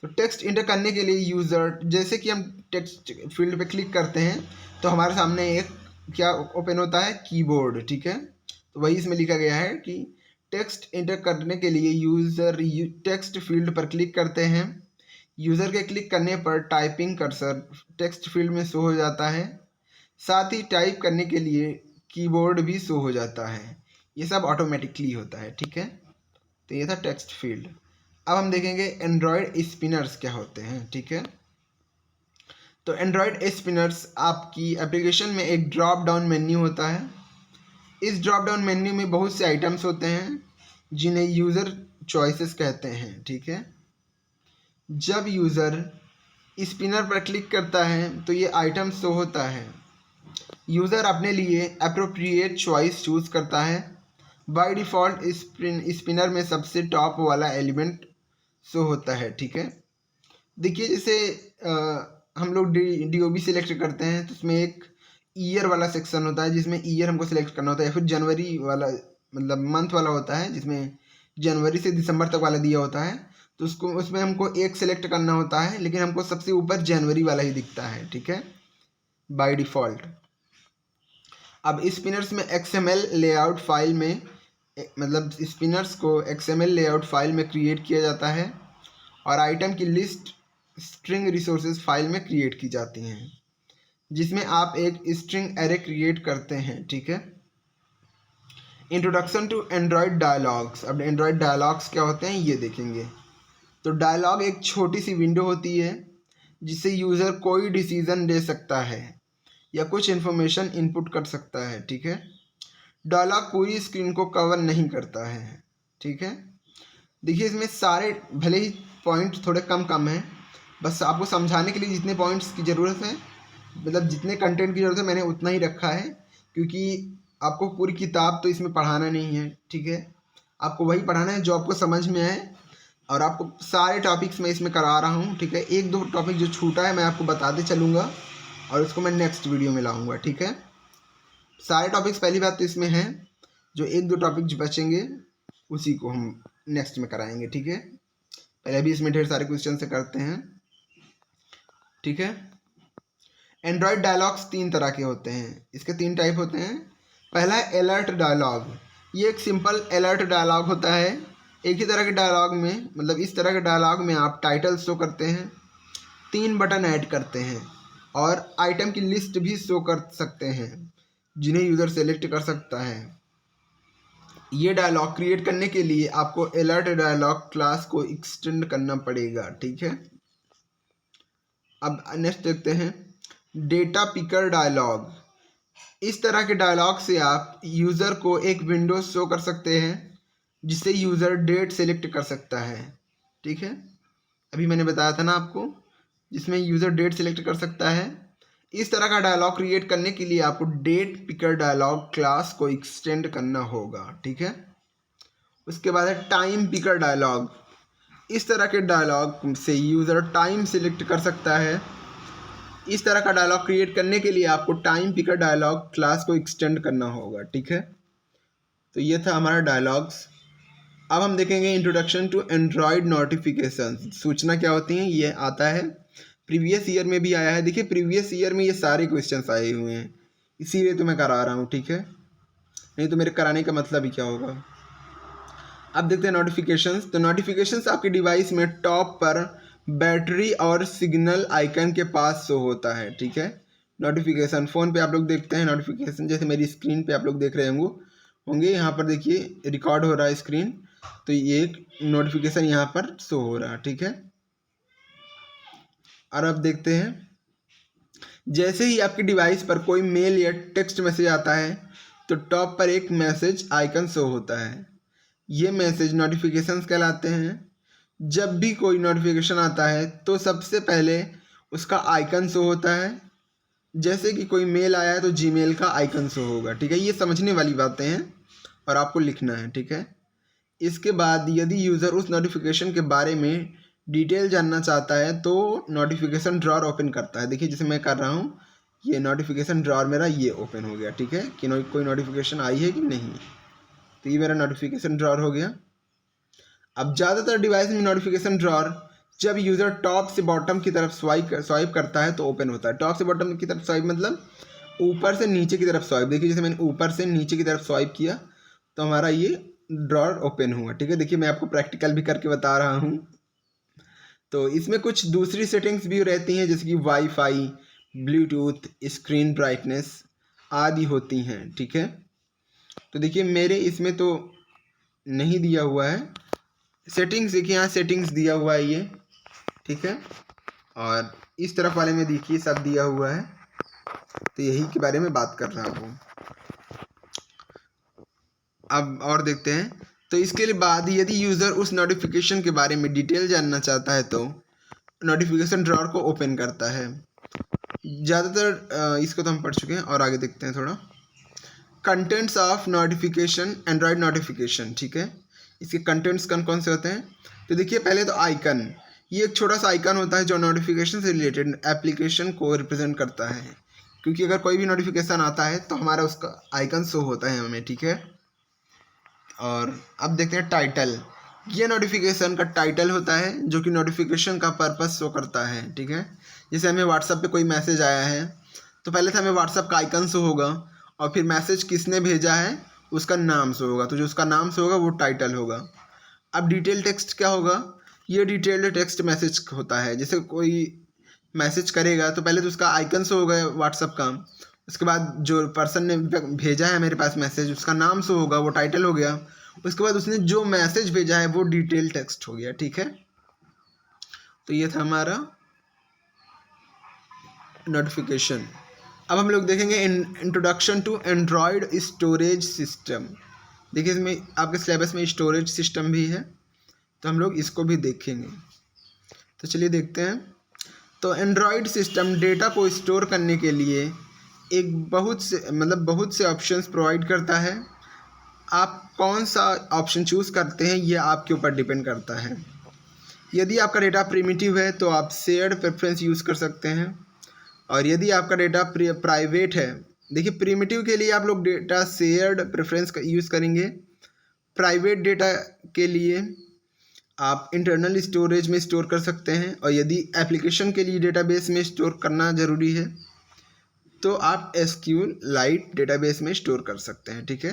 तो टेक्स्ट इंटर करने के लिए यूज़र, जैसे कि हम टेक्स्ट फील्ड पे क्लिक करते हैं तो हमारे सामने एक क्या ओपन होता है, कीबोर्ड, ठीक है। तो वही इसमें लिखा गया है कि टेक्स्ट इंटर करने के लिए यूज़र टेक्स्ट फील्ड पर क्लिक करते हैं। यूज़र के क्लिक करने पर टाइपिंग कर्सर टेक्स्ट फील्ड में शो हो जाता है, साथ ही टाइप करने के लिए कीबोर्ड भी शो हो जाता है। ये सब ऑटोमेटिकली होता है, ठीक है। तो ये था टेक्स्ट फील्ड। अब हम देखेंगे एंड्रॉयड स्पिनर्स क्या होते हैं, ठीक है। तो एंड्रॉयड स्पिनर्स आपकी एप्लीकेशन में एक ड्रॉप डाउन मेन्यू होता है। इस ड्रॉप डाउन मेन्यू में बहुत से आइटम्स होते हैं जिन्हें यूज़र चॉइसेस कहते हैं, ठीक है। जब यूज़र स्पिनर पर क्लिक करता है तो ये आइटम शो होता है। यूज़र अपने लिए अप्रोप्रिएट चॉइस चूज़ करता है। बाय डिफ़ॉल्ट स्पिनर में सबसे टॉप वाला एलिमेंट शो होता है, ठीक है। देखिए जैसे हम लोग DOB सिलेक्ट करते हैं तो उसमें एक ईयर वाला सेक्शन होता है जिसमें ईयर हमको सिलेक्ट करना होता है, या फिर जनवरी वाला मतलब मंथ वाला होता है जिसमें जनवरी से दिसंबर तक वाला दिया होता है। तो उसमें हमको एक सेलेक्ट करना होता है, लेकिन हमको सबसे ऊपर जनवरी वाला ही दिखता है, ठीक है, बाय डिफ़ॉल्ट। अब स्पिनर्स में XML लेआउट फाइल में मतलब स्पिनर्स को XML लेआउट फाइल में क्रिएट किया जाता है और आइटम की लिस्ट स्ट्रिंग रिसोर्सेज फाइल में क्रिएट की जाती हैं, जिसमें आप एक स्ट्रिंग एरे क्रिएट करते हैं, ठीक है। Introduction to Android dialogs. अब एंड्रॉयड डायलॉग्स क्या होते हैं ये देखेंगे। तो डायलॉग एक छोटी सी विंडो होती है जिससे यूज़र कोई डिसीज़न ले सकता है या कुछ इन्फॉर्मेशन इनपुट कर सकता है, ठीक है। डायलॉग पूरी स्क्रीन को कवर नहीं करता है, ठीक है। देखिए इसमें सारे भले ही पॉइंट थोड़े कम हैं, बस आपको समझाने के लिए जितने पॉइंट्स की ज़रूरत है, मतलब जितने कंटेंट की ज़रूरत है मैंने उतना ही रखा है, क्योंकि आपको पूरी किताब तो इसमें पढ़ाना नहीं है, ठीक है। आपको वही पढ़ाना है जो आपको समझ में आए, और आपको सारे टॉपिक्स मैं इसमें करा रहा हूँ, ठीक है। 1-2 टॉपिक जो छूटा है मैं आपको बताते चलूँगा और उसको मैं नेक्स्ट वीडियो में लाऊँगा, ठीक है। सारे टॉपिक्स पहली बात तो इसमें हैं, जो 1-2 टॉपिक जो बचेंगे उसी को हम नेक्स्ट में कराएंगे, ठीक है। पहले भी इसमें ढेर सारे क्वेश्चन से करते हैं, ठीक है। एंड्रॉयड डायलॉग्स 3 तरह के होते हैं, इसके 3 टाइप होते हैं। पहला है अलर्ट डायलॉग। ये एक सिंपल अलर्ट डायलॉग होता है। एक ही तरह के डायलॉग में मतलब इस तरह के डायलॉग में आप टाइटल शो करते हैं, 3 बटन ऐड करते हैं और आइटम की लिस्ट भी शो कर सकते हैं जिन्हें यूज़र सेलेक्ट कर सकता है। ये डायलॉग क्रिएट करने के लिए आपको अलर्ट डायलॉग क्लास को एक्सटेंड करना पड़ेगा, ठीक है। अब नेक्स्ट देखते हैं डेटा पिकर डायलॉग। इस तरह के डायलॉग से आप यूज़र को एक विंडो शो कर सकते हैं जिससे यूज़र डेट सेलेक्ट कर सकता है, ठीक है। अभी मैंने बताया था ना आपको, जिसमें यूज़र डेट सेलेक्ट कर सकता है। इस तरह का डायलॉग क्रिएट करने के लिए आपको डेट पिकर डायलॉग क्लास को एक्सटेंड करना होगा, ठीक है। उसके बाद है टाइम पिकर डायलॉग। इस तरह के डायलॉग से यूज़र टाइम सेलेक्ट कर सकता है। इस तरह का डायलॉग क्रिएट करने के लिए आपको टाइम पिकर डायलॉग क्लास को एक्सटेंड करना होगा, ठीक है। तो ये था हमारा डायलॉग्स। अब हम देखेंगे इंट्रोडक्शन टू एंड्रॉयड नोटिफिकेशन। सूचना क्या होती हैं, ये आता है प्रीवियस ईयर में भी आया है। देखिए प्रीवियस ईयर में ये सारे क्वेश्चंस आए हुए हैं, इसीलिए तो मैं करा रहा हूँ, ठीक है, नहीं तो मेरे कराने का मतलब ही क्या होगा। अब देखते हैं नोटिफिकेशंस। तो नोटिफिकेशंस आपके डिवाइस में टॉप पर बैटरी और सिग्नल आइकन के पास शो होता है, ठीक है। नोटिफिकेशन फ़ोन पे आप लोग देखते हैं नोटिफिकेशन, जैसे मेरी स्क्रीन पे आप लोग देख रहे होंगे यहाँ पर देखिए रिकॉर्ड हो रहा है स्क्रीन, तो ये एक नोटिफिकेशन यहाँ पर शो हो रहा है, ठीक है। और अब देखते हैं, जैसे ही आपके डिवाइस पर कोई मेल या टेक्स्ट मैसेज आता है तो टॉप पर एक मैसेज आइकन शो होता है। ये मैसेज नोटिफिकेशंस कहलाते हैं। जब भी कोई नोटिफिकेशन आता है तो सबसे पहले उसका आइकन शो होता है। जैसे कि कोई मेल आया है तो जीमेल का आइकन शो होगा, ठीक है। ये समझने वाली बातें हैं और आपको लिखना है, ठीक है। इसके बाद यदि यूज़र उस नोटिफिकेशन के बारे में डिटेल जानना चाहता है तो नोटिफिकेशन ड्रॉअर ओपन करता है। देखिए जैसे मैं कर रहा हूँ, ये नोटिफिकेशन ड्रॉअर मेरा ये ओपन हो गया, ठीक है, कि कोई नोटिफिकेशन आई है कि नहीं। तो ये मेरा नोटिफिकेशन ड्रॉअर हो गया। अब ज़्यादातर डिवाइस में नोटिफिकेशन ड्रॉअर जब यूज़र टॉप से बॉटम की तरफ स्वाइप करता है तो ओपन होता है। टॉप से बॉटम की तरफ स्वाइप मतलब ऊपर से नीचे की तरफ स्वाइप। देखिए जैसे मैंने ऊपर से नीचे की तरफ स्वाइप किया तो हमारा ये ड्रॉअर ओपन हुआ, ठीक है। देखिए मैं आपको प्रैक्टिकल भी करके बता रहा हूँ। तो इसमें कुछ दूसरी सेटिंग्स भी रहती हैं, जैसे कि वाईफाई, ब्लूटूथ, स्क्रीन ब्राइटनेस आदि होती हैं, ठीक है। तो देखिए मेरे इसमें तो नहीं दिया हुआ है सेटिंग्स, देखिए यहाँ सेटिंग्स दिया हुआ है ये, ठीक है, और इस तरफ वाले में देखिए सब दिया हुआ है। तो यही के बारे में बात कर रहा हूँ। अब और देखते हैं। तो इसके बाद यदि यूज़र उस नोटिफिकेशन के बारे में डिटेल जानना चाहता है तो नोटिफिकेशन ड्रॉअर को ओपन करता है। ज़्यादातर इसको तो हम पढ़ चुके हैं और आगे देखते हैं थोड़ा। Contents of notification, Android notification, ठीक है। इसके कंटेंट्स कौन कौन से होते हैं। तो देखिए पहले तो आइकन, ये एक छोटा सा आइकन होता है जो नोटिफिकेशन से रिलेटेड एप्लीकेशन को रिप्रेजेंट करता है, क्योंकि अगर कोई भी नोटिफिकेशन आता है तो हमारा उसका आइकन शो होता है हमें, ठीक है। और अब देखते हैं टाइटल। ये नोटिफिकेशन का टाइटल होता है जो कि नोटिफिकेशन का पर्पस शो करता है, ठीक है। जैसे हमें व्हाट्सएप पे कोई मैसेज आया है तो पहले तो हमें व्हाट्सएप का आइकन शो होगा और फिर मैसेज किसने भेजा है उसका नाम शो होगा, तो जो उसका नाम शो होगा वो टाइटल होगा। अब डिटेल टेक्स्ट क्या होगा, ये डिटेल्ड टेक्स्ट मैसेज होता है। जैसे कोई मैसेज करेगा तो पहले तो उसका आइकन शो होगा व्हाट्सएप का, उसके बाद जो पर्सन ने भेजा है मेरे पास मैसेज उसका नाम शो होगा, वो टाइटल हो गया। उसके बाद उसने जो मैसेज भेजा है वो डिटेल टेक्स्ट हो गया, ठीक है। तो ये था हमारा नोटिफिकेशन। अब हम लोग देखेंगे introduction to Android storage system. देखिए इसमें आपके सिलेबस में स्टोरेज सिस्टम भी है, तो हम लोग इसको भी देखेंगे। तो चलिए देखते हैं। तो एंड्रॉयड सिस्टम डेटा को स्टोर करने के लिए एक बहुत से ऑप्शंस प्रोवाइड करता है। आप कौन सा ऑप्शन चूज़ करते हैं ये आपके ऊपर डिपेंड करता है। यदि आपका डेटा प्रिमिटिव है तो आप शेयर्ड प्रेफरेंस यूज़ कर सकते हैं, और यदि आपका डेटा प्राइवेट है, देखिए प्रिमिटिव के लिए आप लोग डेटा शेयर्ड प्रेफरेंस का यूज़ करेंगे। प्राइवेट डेटा के लिए आप इंटरनल स्टोरेज में स्टोर कर सकते हैं, और यदि एप्लीकेशन के लिए डेटाबेस में स्टोर करना ज़रूरी है तो आप SQLite डेटाबेस में स्टोर कर सकते हैं, ठीक है।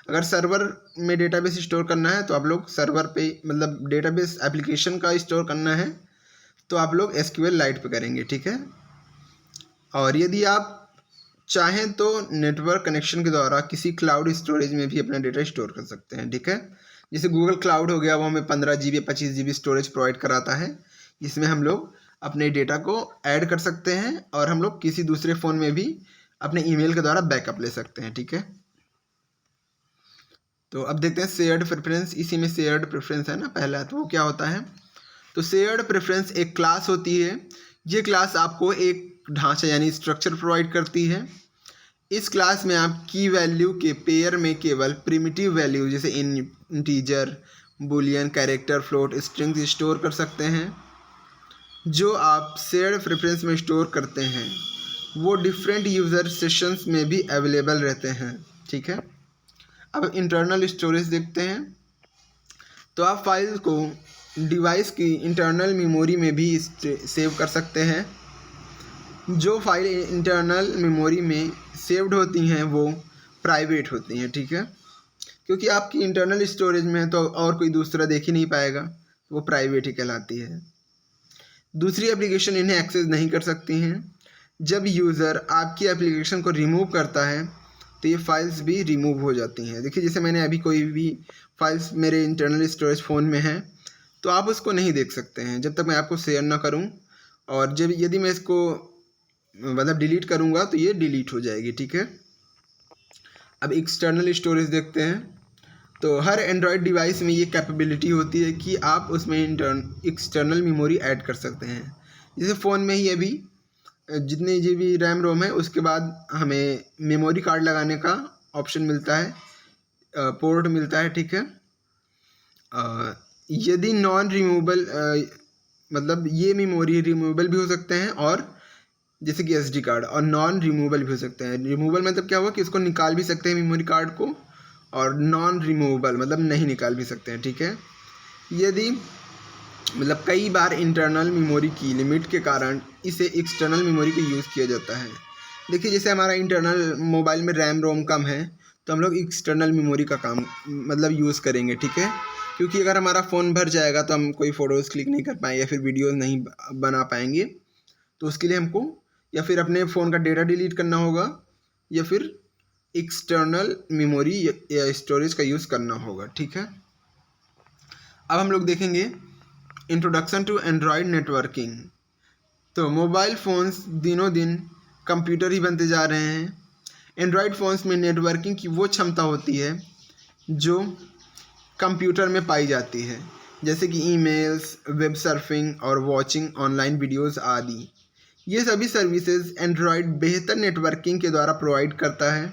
अगर सर्वर में डेटाबेस स्टोर करना है तो आप लोग सर्वर पे डेटाबेस एप्लीकेशन का स्टोर करना है तो आप लोग SQLite पे करेंगे, ठीक है। और यदि आप चाहें तो नेटवर्क कनेक्शन के द्वारा किसी क्लाउड स्टोरेज में भी अपना डेटा स्टोर कर सकते हैं, ठीक है। जैसे गूगल क्लाउड हो गया, वो हमें 15 GB 25 GB स्टोरेज प्रोवाइड कराता है, जिसमें हम लोग अपने डेटा को ऐड कर सकते हैं और हम लोग किसी दूसरे फ़ोन में भी अपने ईमेल के द्वारा बैकअप ले सकते हैं, ठीक है। तो अब देखते हैं शेयर्ड प्रेफरेंस। इसी में शेयर्ड प्रेफरेंस है ना पहला, तो वो क्या होता है। तो शेयर्ड प्रेफरेंस एक क्लास होती है। ये क्लास आपको एक ढांचा यानी स्ट्रक्चर प्रोवाइड करती है। इस क्लास में आप की वैल्यू के पेयर में केवल प्रिमिटिव वैल्यू जैसे integer, Boolean, character, float, string store कर सकते हैं। जो आप शेयर्ड प्रेफरेंस में स्टोर करते हैं वो डिफरेंट यूज़र सेशंस में भी अवेलेबल रहते हैं, ठीक है। अब इंटरनल स्टोरेज देखते हैं। तो आप फाइल को डिवाइस की इंटरनल मेमोरी में भी सेव कर सकते हैं। जो फाइल इंटरनल मेमोरी में सेव्ड होती हैं वो प्राइवेट होती हैं, ठीक है, क्योंकि आपकी इंटरनल स्टोरेज में है तो और कोई दूसरा देख ही नहीं पाएगा, तो वो प्राइवेट ही कहलाती है। दूसरी एप्लीकेशन इन्हें एक्सेस नहीं कर सकती हैं। जब यूज़र आपकी एप्लीकेशन को रिमूव करता है तो ये फाइल्स भी रिमूव हो जाती हैं। देखिए, जैसे मैंने अभी कोई भी फाइल्स मेरे इंटरनल स्टोरेज फ़ोन में है तो आप उसको नहीं देख सकते हैं जब तक मैं आपको शेयर ना करूं, और जब यदि मैं इसको मतलब डिलीट करूंगा तो ये डिलीट हो जाएगी, ठीक है। अब एक्सटर्नल स्टोरेज देखते हैं। तो हर एंड्रॉयड डिवाइस में ये कैपेबिलिटी होती है कि आप उसमें एक्सटर्नल मेमोरी ऐड कर सकते हैं। जैसे फ़ोन में ही अभी जितने GB रैम रोम है उसके बाद हमें मेमोरी कार्ड लगाने का ऑप्शन मिलता है, पोर्ट मिलता है, ठीक है। यदि नॉन रिमूवेबल मतलब ये मेमोरी रिमूवेबल भी हो सकते हैं, और जैसे कि SD कार्ड, और नॉन रिमूवेबल भी हो सकते हैं। रिमूवेबल मतलब क्या हुआ कि इसको निकाल भी सकते हैं मेमोरी कार्ड को, और नॉन रिमूवेबल मतलब नहीं निकाल भी सकते हैं, ठीक है। यदि मतलब कई बार इंटरनल मेमोरी की लिमिट के कारण इसे एक्सटर्नल मेमोरी को यूज़ किया जाता है। देखिए, जैसे हमारा इंटरनल मोबाइल में रैम रोम कम है तो हम लोग एक्सटर्नल मेमोरी का काम मतलब यूज़ करेंगे, ठीक है, क्योंकि अगर हमारा फ़ोन भर जाएगा तो हम कोई फ़ोटोज़ क्लिक नहीं कर पाएंगे या फिर वीडियोज़ नहीं बना पाएंगे। तो उसके लिए हमको या फिर अपने फ़ोन का डेटा डिलीट करना होगा या फिर एक्सटर्नल मेमोरी या स्टोरेज का यूज़ करना होगा, ठीक है। अब हम लोग देखेंगे इंट्रोडक्शन टू एंड्रॉयड नेटवर्किंग। तो मोबाइल फ़ोन्स दिनों दिन कंप्यूटर ही बनते जा रहे हैं। एंड्रॉयड फ़ोन्स में नेटवर्किंग की वो क्षमता होती है जो कंप्यूटर में पाई जाती है, जैसे कि ईमेल्स, वेब सर्फिंग और वॉचिंग ऑनलाइन वीडियोस आदि। ये सभी सर्विसेज एंड्रॉयड बेहतर नेटवर्किंग के द्वारा प्रोवाइड करता है।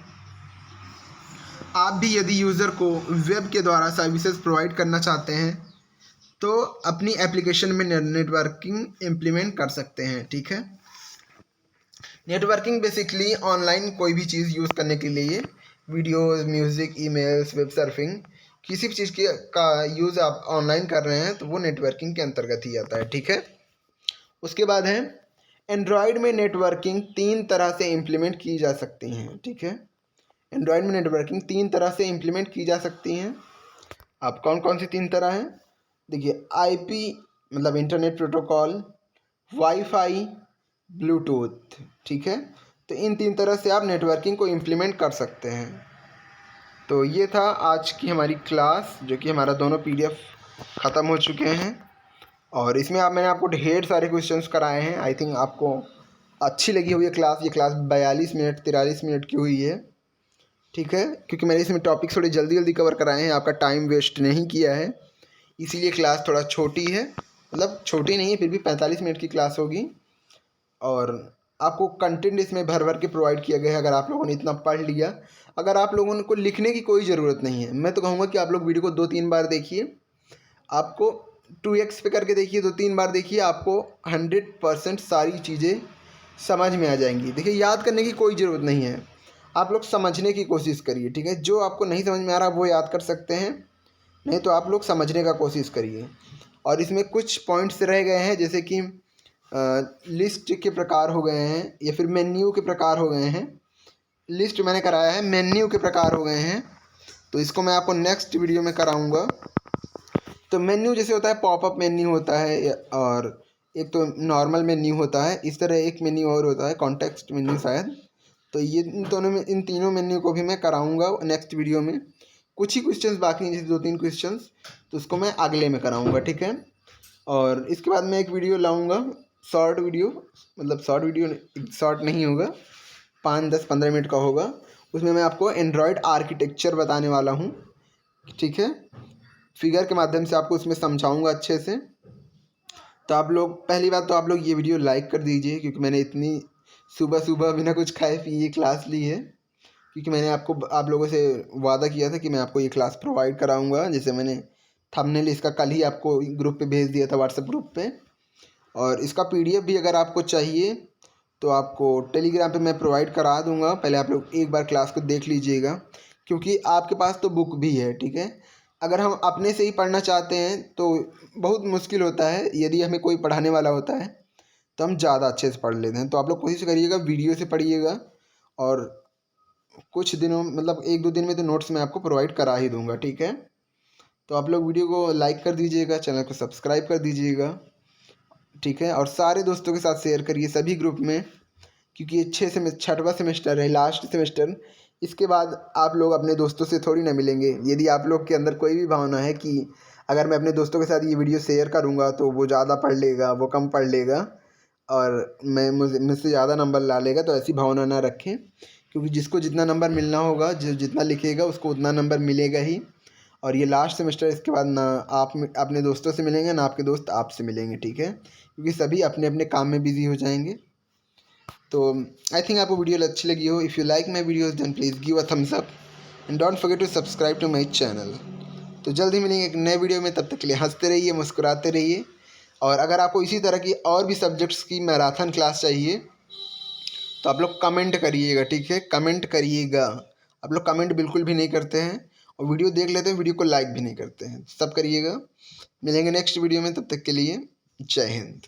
आप भी यदि यूज़र को वेब के द्वारा सर्विसेज प्रोवाइड करना चाहते हैं तो अपनी एप्लीकेशन में नेटवर्किंग इम्प्लीमेंट कर सकते हैं, ठीक है। नेटवर्किंग बेसिकली ऑनलाइन कोई भी चीज़ यूज़ करने के लिए videos, music, emails, web surfing, किसी भी चीज़ की का यूज़ आप ऑनलाइन कर रहे हैं तो वो नेटवर्किंग के अंतर्गत ही आता है, ठीक है। उसके बाद है एंड्रॉयड में नेटवर्किंग 3 तरह से इम्प्लीमेंट की जा सकती हैं, ठीक है। एंड्रॉयड में नेटवर्किंग 3 तरह से इम्प्लीमेंट की जा सकती हैं। आप कौन कौन सी 3 तरह हैं? देखिए, IP मतलब इंटरनेट प्रोटोकॉल, वाईफाई, ब्लूटूथ, ठीक है। तो इन 3 तरह से आप नेटवर्किंग को इम्प्लीमेंट कर सकते हैं। तो ये था आज की हमारी क्लास, जो कि हमारा दोनों PDF ख़त्म हो चुके हैं, और इसमें मैंने आपको ढेर सारे क्वेश्चंस कराए हैं। आई थिंक आपको अच्छी लगी हुई है क्लास। ये क्लास 42 मिनट 43 मिनट की हुई है, ठीक है, क्योंकि मैंने इसमें टॉपिक थोड़े जल्दी जल्दी कवर कराए हैं, आपका टाइम वेस्ट नहीं किया है, इसीलिए क्लास थोड़ा छोटी है। मतलब छोटी नहीं है, फिर भी 45 मिनट की क्लास होगी, और आपको कंटेंट इसमें भर भर के प्रोवाइड किया गया है। अगर आप लोगों ने इतना पढ़ लिया, अगर आप लोगों को लिखने की कोई ज़रूरत नहीं है, मैं तो कहूँगा कि आप लोग वीडियो को 2-3 बार देखिए। आपको 2x पे करके देखिए, 2-3 बार देखिए, आपको 100% सारी चीज़ें समझ में आ जाएंगी। देखिए, याद करने की कोई ज़रूरत नहीं है, आप लोग समझने की कोशिश करिए, ठीक है। जो आपको नहीं समझ में आ रहा वो याद कर सकते हैं, नहीं तो आप लोग समझने का कोशिश करिए। और इसमें कुछ पॉइंट्स रह गए हैं, जैसे कि लिस्ट के प्रकार हो गए हैं या फिर मेन्यू के प्रकार हो गए हैं। लिस्ट मैंने कराया है, मेन्यू के प्रकार हो गए हैं, तो इसको मैं आपको नेक्स्ट वीडियो में कराऊंगा। तो मेन्यू जैसे होता है, पॉपअप मेन्यू होता है, और एक तो नॉर्मल मेन्यू होता है, इस तरह एक मेन्यू और होता है, कॉन्टेक्स्ट मेन्यू शायद। तो ये इन तीनों मेन्यू को भी मैं कराऊंगा नेक्स्ट वीडियो में। कुछ ही क्वेश्चंस बाकी हैं, जैसे 2-3 क्वेश्चंस, तो उसको मैं अगले में कराऊंगा, ठीक है। और इसके बाद मैं एक वीडियो लाऊंगा, शॉर्ट वीडियो, मतलब शॉर्ट नहीं होगा, 5-10-15 मिनट का होगा। उसमें मैं आपको एंड्रॉयड आर्किटेक्चर बताने वाला हूँ, ठीक है। फिगर के माध्यम से आपको उसमें समझाऊंगा अच्छे से। तो आप लोग, पहली बात तो आप लोग ये वीडियो लाइक कर दीजिए, क्योंकि मैंने इतनी सुबह सुबह बिना कुछ खाए पिए क्लास ली है, क्योंकि मैंने आप लोगों से वादा किया था कि मैं आपको ये क्लास प्रोवाइड कराऊंगा। जैसे मैंने थंबनेल इसका कल ही आपको ग्रुप पे भेज दिया था, व्हाट्सएप ग्रुप पे। और इसका PDF भी अगर आपको चाहिए तो आपको टेलीग्राम पे मैं प्रोवाइड करा दूंगा। पहले आप लोग एक बार क्लास को देख लीजिएगा, क्योंकि आपके पास तो बुक भी है, ठीक है। अगर हम अपने से ही पढ़ना चाहते हैं तो बहुत मुश्किल होता है। यदि हमें कोई पढ़ाने वाला होता है तो हम ज़्यादा अच्छे से पढ़ लेते हैं। तो आप लोग कोशिश करिएगा वीडियो से पढ़िएगा, और कुछ दिनों मतलब 1-2 दिन में तो नोट्स मैं आपको प्रोवाइड करा ही दूंगा, ठीक है। तो आप लोग वीडियो को लाइक कर दीजिएगा, चैनल को सब्सक्राइब कर दीजिएगा, ठीक है। और सारे दोस्तों के साथ शेयर करिए सभी ग्रुप में, क्योंकि ये 6वां सेमेस्टर है, लास्ट सेमेस्टर। इसके बाद आप लोग अपने दोस्तों से थोड़ी ना मिलेंगे। यदि आप लोग के अंदर कोई भी भावना है कि अगर मैं अपने दोस्तों के साथ ये वीडियो शेयर करूँगा तो वो ज़्यादा पढ़ लेगा, वो कम पढ़ लेगा और मुझसे ज़्यादा नंबर ला लेगा, तो ऐसी भावना ना रखें। क्योंकि जिसको जितना नंबर मिलना होगा, जो जितना लिखेगा उसको उतना नंबर मिलेगा ही। और ये लास्ट सेमेस्टर, इसके बाद ना आप अपने दोस्तों से मिलेंगे ना आपके दोस्त आपसे मिलेंगे, ठीक है। क्योंकि सभी अपने अपने काम में बिजी हो जाएंगे। तो आई थिंक आपको वीडियो अच्छी लगी हो। If you like my videos then please give a thumbs up and don't forget to subscribe to my channel. तो जल्द ही मिलेंगे एक नए वीडियो में, तब तक के लिए हंसते रहिए, मुस्कुराते रहिए। और अगर आपको इसी तरह की और भी सब्जेक्ट्स की मैराथन क्लास चाहिए तो आप लोग कमेंट करिएगा, ठीक है। कमेंट करिएगा। आप लोग कमेंट बिल्कुल भी नहीं करते हैं, और वीडियो देख लेते हैं, वीडियो को लाइक भी नहीं करते हैं। सब करिएगा। मिलेंगे नेक्स्ट वीडियो में, तब तक के लिए जय हिंद।